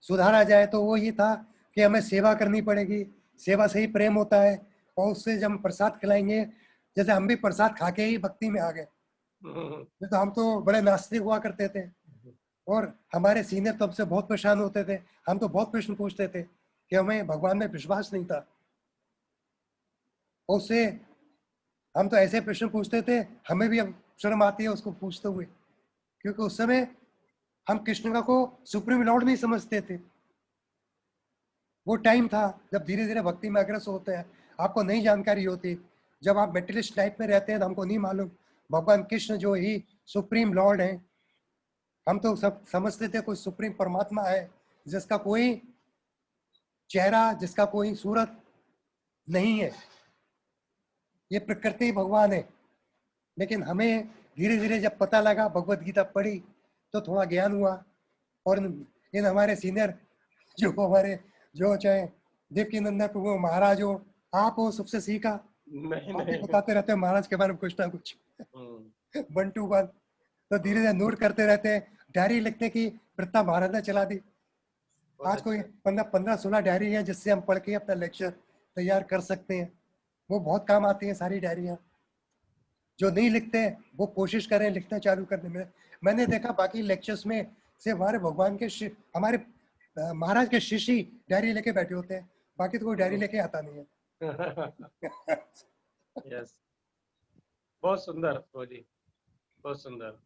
[SPEAKER 1] सुधारा जाए। तो वो ये था कि हमें सेवा करनी पड़ेगी, सेवा से ही प्रेम होता है, और उससे जब हम प्रसाद खिलाएंगे, जैसे हम भी प्रसाद खा के ही भक्ति में आ गए। नहीं तो हम तो बड़े नास्तिक हुआ करते थे, और हमारे सीनियर तो हमसे बहुत परेशान होते थे। हम तो बहुत प्रश्न पूछते थे कि हमें भगवान में विश्वास नहीं था, और उससे हम तो ऐसे प्रश्न पूछते थे, हमें भी अब शर्म आती है उसको पूछते हुए, क्योंकि उस समय हम कृष्ण का को सुप्रीम लॉर्ड नहीं समझते थे। वो टाइम था जब धीरे धीरे भक्ति में अग्रसर होते हैं, आपको नई जानकारी होती। जब आप मेटलिस्ट लाइफ में रहते हैं तो हमको नहीं मालूम भगवान कृष्ण जो ही सुप्रीम लॉर्ड है। हम तो सब समझते थे कोई सुप्रीम परमात्मा है, जिसका कोई चेहरा, जिसका कोई सूरत नहीं है, ये प्रकृति भगवान है। लेकिन हमें धीरे धीरे जब पता लगा, भगवत गीता पढ़ी, तो थोड़ा ज्ञान हुआ। और इन हमारे सीनियर जो हमारे जो चाहे देवकी नंदन प्रभु महाराज हो, आप हो, सबसे सीखा।
[SPEAKER 3] नहीं
[SPEAKER 1] आप भी
[SPEAKER 3] नहीं।
[SPEAKER 1] बताते रहते हैं महाराज के बारे में कुछ ना कुछ, 1 to 1। तो धीरे धीरे नोट करते रहते हैं, डायरी लिखने की प्रथा महाराज ने चला दी।
[SPEAKER 3] बहुत
[SPEAKER 1] आज कोई
[SPEAKER 3] अच्छा।
[SPEAKER 1] 15-16 डायरी है जिससे हम पढ़ के अपना लेक्चर तैयार कर सकते हैं। वो बहुत काम आती है सारी डायरियाँ। जो नहीं लिखते हैं वो कोशिश करें लिखना चालू करने में। मैंने देखा बाकी लेक्चर्स में से हमारे भगवान के हमारे महाराज के शिष्य ही डायरी लेके बैठे होते हैं, बाकी तो कोई डायरी लेके आता नहीं है।
[SPEAKER 3] यस, बहुत सुंदर प्रभु जी, बहुत सुंदर।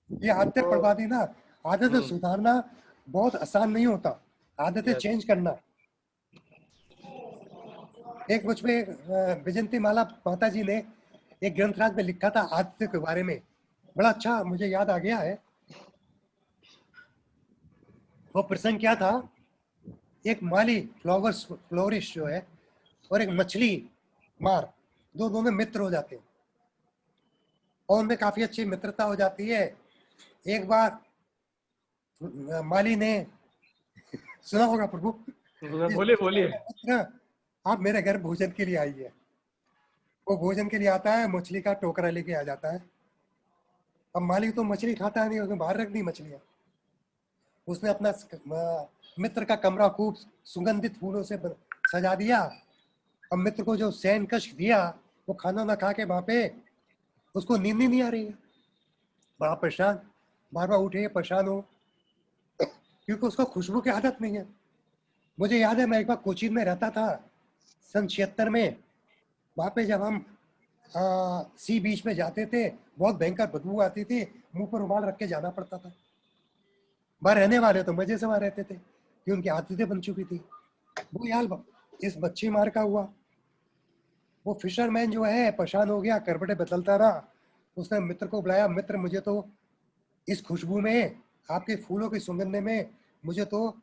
[SPEAKER 1] ये आदतें
[SPEAKER 3] तो
[SPEAKER 1] पड़वा दी ना, आदतें
[SPEAKER 3] हम्म,
[SPEAKER 1] सुधारना बहुत आसान नहीं होता, आदतें
[SPEAKER 3] यस।
[SPEAKER 1] चेंज करना। एक मुझ में विजंती माला माता जी ने एक ग्रंथराज में लिखा था आदित्य के बारे में, बड़ा अच्छा मुझे याद आ गया है। वो प्रसंग क्या था, एक माली फ्लोरिश जो है, और एक मछली मार, दोनों में मित्र हो जाते हैं, और उनमें काफी अच्छी मित्रता हो जाती है। एक बार माली ने, सुना होगा प्रभु, इस
[SPEAKER 3] बोलिए बोलिए।
[SPEAKER 1] मित्र आप मेरे घर भोजन के लिए आइए। वो भोजन के लिए आता है, मछली का टोकरा लेके आ जाता है। अब मालिक तो मछली खाता नहीं, उसने बाहर रख दी मछलियां। उसने अपना मित्र का कमरा खूब सुगंधित फूलों से सजा दिया। अब मित्र को जो सैन कष्ट दिया, वो खाना ना खा के वहां पे उसको नींद ही नहीं आ रही है, बड़ा परेशान, बार बार उठे परेशान हो, क्योंकि उसको खुशबू की आदत नहीं है। मुझे याद है मैं एक बार कोचीन में रहता था सन 76 में। वहां पे जब हम सी बीच में जाते थे, बहुत भयंकर बदबू आती थी, मुंह पर रुमाल रख के जाना पड़ता था। वहां रहने वाले तो मजे से वहां रहते थे कि उनकी आदतें बन चुकी थी। वो यार इस मच्छी मार का हुआ, वो फिशरमैन जो है परेशान हो गया, करवटें बदलता रहा। उसने मित्र को बुलाया, मित्र मुझे तो इस खुशबू में, आपके फूलों की सुगंध में मुझे तो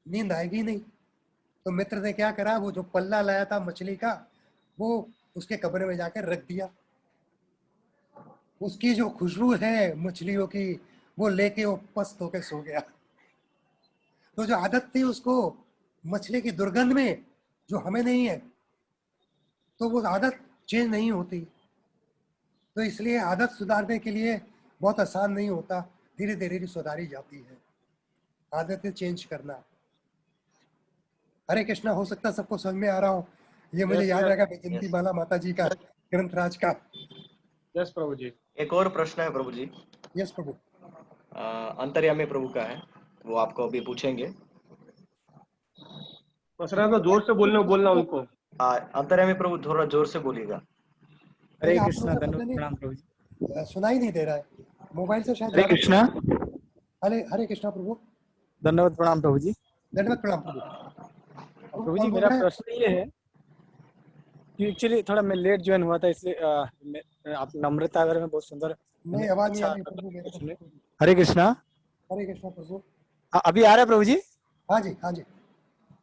[SPEAKER 1] नींद आएगी नहीं। तो मित्र ने क्या करा, वो जो पल्ला लाया था मछली का, वो उसके कमरे में जाकर रख दिया। उसकी जो खुशबू है मछलियों की, वो लेके वो पस्त होके सो गया। तो जो आदत थी उसको मछली की दुर्गंध में, जो हमें नहीं है, तो वो आदत चेंज नहीं होती। तो इसलिए आदत सुधारने के लिए बहुत आसान नहीं होता, धीरे धीरे सुधारी जाती है आदतें चेंज करना। हरे कृष्णा। हो सकता है सबको समझ में आ रहा हो, ये मुझे
[SPEAKER 3] Yes,
[SPEAKER 1] याद
[SPEAKER 3] yes,
[SPEAKER 1] रहेगा वैजयंती माला माता जी का, ग्रंथराज का।
[SPEAKER 3] yes, प्रभु जी।
[SPEAKER 2] एक और प्रश्न है प्रभु जी,
[SPEAKER 1] यस प्रभु।
[SPEAKER 2] अंतर्यामी प्रभु का है, वो आपको अभी पूछेंगे।
[SPEAKER 3] मसरा तो जोर से बोलना उनको।
[SPEAKER 2] अंतर्यामी प्रभु थोड़ा जोर से बोलिएगा।
[SPEAKER 1] अरे
[SPEAKER 4] हरे
[SPEAKER 1] आप
[SPEAKER 4] कृष्णा,
[SPEAKER 1] लोगों को पता
[SPEAKER 4] धन्यवाद
[SPEAKER 1] नहीं,
[SPEAKER 4] प्रणाम प्रभु जी।
[SPEAKER 1] सुनाई नहीं दे रहा है, मोबाइल से शायद
[SPEAKER 4] हरे
[SPEAKER 1] ज्यादा।
[SPEAKER 4] कृष्णा,
[SPEAKER 1] हरे हरे कृष्णा प्रभु।
[SPEAKER 4] धन्यवाद प्रणाम प्रभु जी।
[SPEAKER 1] धन्यवाद प्रणाम प्रभु।
[SPEAKER 4] प्रभु जी,
[SPEAKER 1] कौन बोल
[SPEAKER 4] मेरा
[SPEAKER 1] रहा है?
[SPEAKER 4] प्रश्न ये है कि एक्चुअली थोड़ा मैं लेट ज्वाइन हुआ था, इसलिए आप नम्रता वगैरह में बहुत सुंदर,
[SPEAKER 1] नहीं, आवाज नहीं आ
[SPEAKER 4] अच्छा
[SPEAKER 1] रही प्रभु मेरे को।
[SPEAKER 4] सुने। हरे कृष्णा।
[SPEAKER 1] हरे कृष्णा प्रभु।
[SPEAKER 4] अभी आ रहा है प्रभु जी?
[SPEAKER 1] हाँ जी, हाँ जी।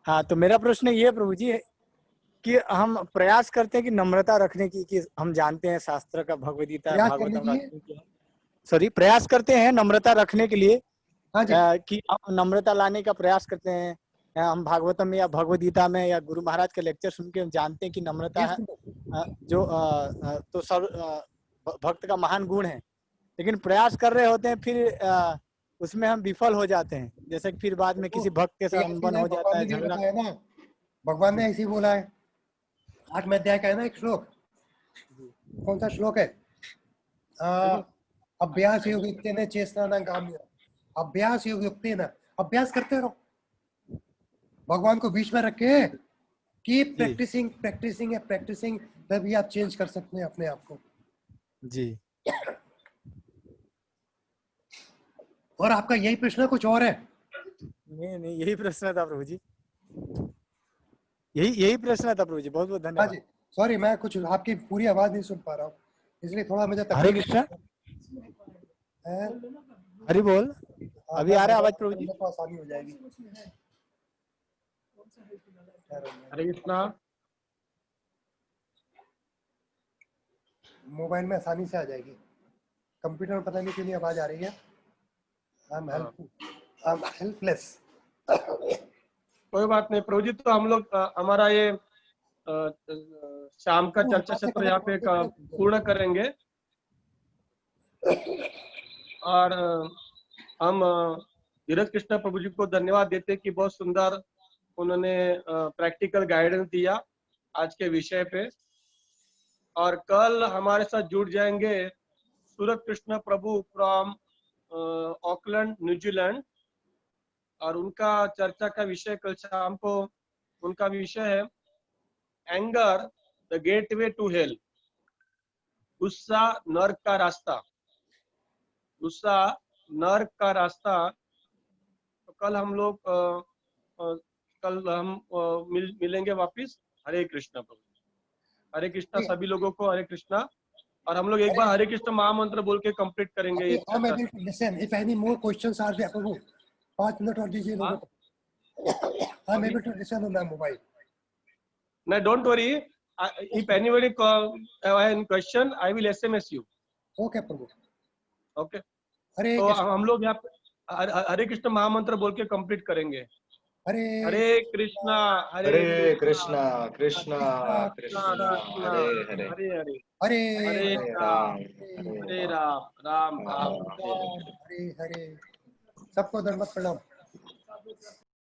[SPEAKER 4] हाँ, तो मेरा प्रश्न ये है प्रभु जी कि हम प्रयास करते हैं कि नम्रता रखने की, कि हम जानते हैं शास्त्र का, भगवद गीता
[SPEAKER 1] प्रयास करने
[SPEAKER 4] भागवतम
[SPEAKER 1] की।
[SPEAKER 4] का, सॉरी, प्रयास करते हैं नम्रता रखने के लिए,
[SPEAKER 1] हाँ जी।
[SPEAKER 4] कि हम नम्रता लाने का प्रयास करते हैं। हम भागवतम में या भगवद गीता में या गुरु महाराज के लेक्चर सुन के हम जानते हैं कि नम्रता
[SPEAKER 1] यस
[SPEAKER 4] है
[SPEAKER 1] प्रभु।
[SPEAKER 4] जो तो सब भक्त का महान गुण है, लेकिन प्रयास कर रहे होते हैं, फिर उसमें हम विफल हो जाते हैं, जैसे कि फिर बाद में किसी भक्त के साथ
[SPEAKER 1] प्रयास
[SPEAKER 4] अनबन
[SPEAKER 1] नहीं,
[SPEAKER 4] हो जाता
[SPEAKER 1] भगवान
[SPEAKER 4] है,
[SPEAKER 1] ने नहीं
[SPEAKER 4] झगड़ा।
[SPEAKER 1] बताया ना, भगवान ने ऐसे ही बोला है। 8वें अध्याय का है ना एक श्लोक। कौन सा श्लोक है? अभ्यास योग युक्तेन चेष्टा न काम्य। अभ्यास योग युक्तेन, अभ्यास करते रहो, भगवान को बीच में रखे, कीप प्रैक्टिसिंग प्रैक्टिसिंग प्रैक्टिसिंग, तभी आप चेंज कर सकते हैं अपने आप को
[SPEAKER 4] जी।
[SPEAKER 1] और आपका यही प्रश्न कुछ और है?
[SPEAKER 4] नहीं, यही प्रश्न था प्रभु जी, यही प्रश्न था प्रभु जी। बहुत बहुत
[SPEAKER 1] हाँ
[SPEAKER 4] धन्यवाद।
[SPEAKER 1] जी। सॉरी, मैं कुछ आपकी पूरी आवाज नहीं सुन पा रहा हूँ, इसलिए थोड़ा मुझे
[SPEAKER 4] हरे
[SPEAKER 1] तकलीफ
[SPEAKER 4] कृष्णा,
[SPEAKER 1] है।
[SPEAKER 4] हरि बोल। अभी आ रहा है आवाज प्रभु जी?
[SPEAKER 1] को आसानी हो जाएगी।
[SPEAKER 3] हरे कृष्णा।
[SPEAKER 1] मोबाइल में आसानी से आ जाएगी, कंप्यूटर में पता नहीं क्यों नहीं आवाज आ रही है। I am helpless.
[SPEAKER 3] कोई बात नहीं प्रभु जी, तो हम लोग हमारा ये शाम का चर्चा सत्र यहाँ पे पूर्ण करेंगे। और हम धीरज कृष्णा प्रभु जी को धन्यवाद देते कि बहुत सुंदर उन्होंने प्रैक्टिकल गाइडेंस दिया आज के विषय पे। और कल हमारे साथ जुड़ जाएंगे सूरज कृष्ण प्रभु फ्रॉम ऑकलैंड, न्यूजीलैंड, और उनका चर्चा का विषय कल शाम को, उनका विषय है anger the gateway to hell, गुस्सा नर्क का रास्ता, गुस्सा नर्क का रास्ता। तो कल हम लोग कल हम मिलेंगे वापिस। हरे कृष्णा प्रभु। हरे कृष्णा सभी लोगों को, हरे कृष्णा। और हम लोग एक बार हरे कृष्ण महामंत्र बोल के कंप्लीट करेंगे ये
[SPEAKER 1] I'm
[SPEAKER 3] चर्चा।
[SPEAKER 1] able to listen. If any more questions are there, Prabhu 5 minute और दीजिए लोगों को। I'm able to listen on my mobile.
[SPEAKER 3] No, don't worry. If anybody have any question, I will SMS you.
[SPEAKER 1] Okay Prabhu.
[SPEAKER 3] Okay.
[SPEAKER 1] हरे
[SPEAKER 3] तो
[SPEAKER 1] कृष्ण।
[SPEAKER 3] हम लोग यहाँ हरे कृष्ण महामंत्र बोल के कंप्लीट करेंगे। हरे कृष्णा
[SPEAKER 2] हरे कृष्णा कृष्णा कृष्णा
[SPEAKER 1] कृष्णा
[SPEAKER 2] हरे हरे,
[SPEAKER 3] हरे हरे,
[SPEAKER 1] हरे
[SPEAKER 3] हरे राम,
[SPEAKER 2] हरे
[SPEAKER 3] हरे राम, राम राम,
[SPEAKER 2] राम,
[SPEAKER 3] हरे हरे।
[SPEAKER 1] हरे हरे। सबको धन्यवाद प्रणाम।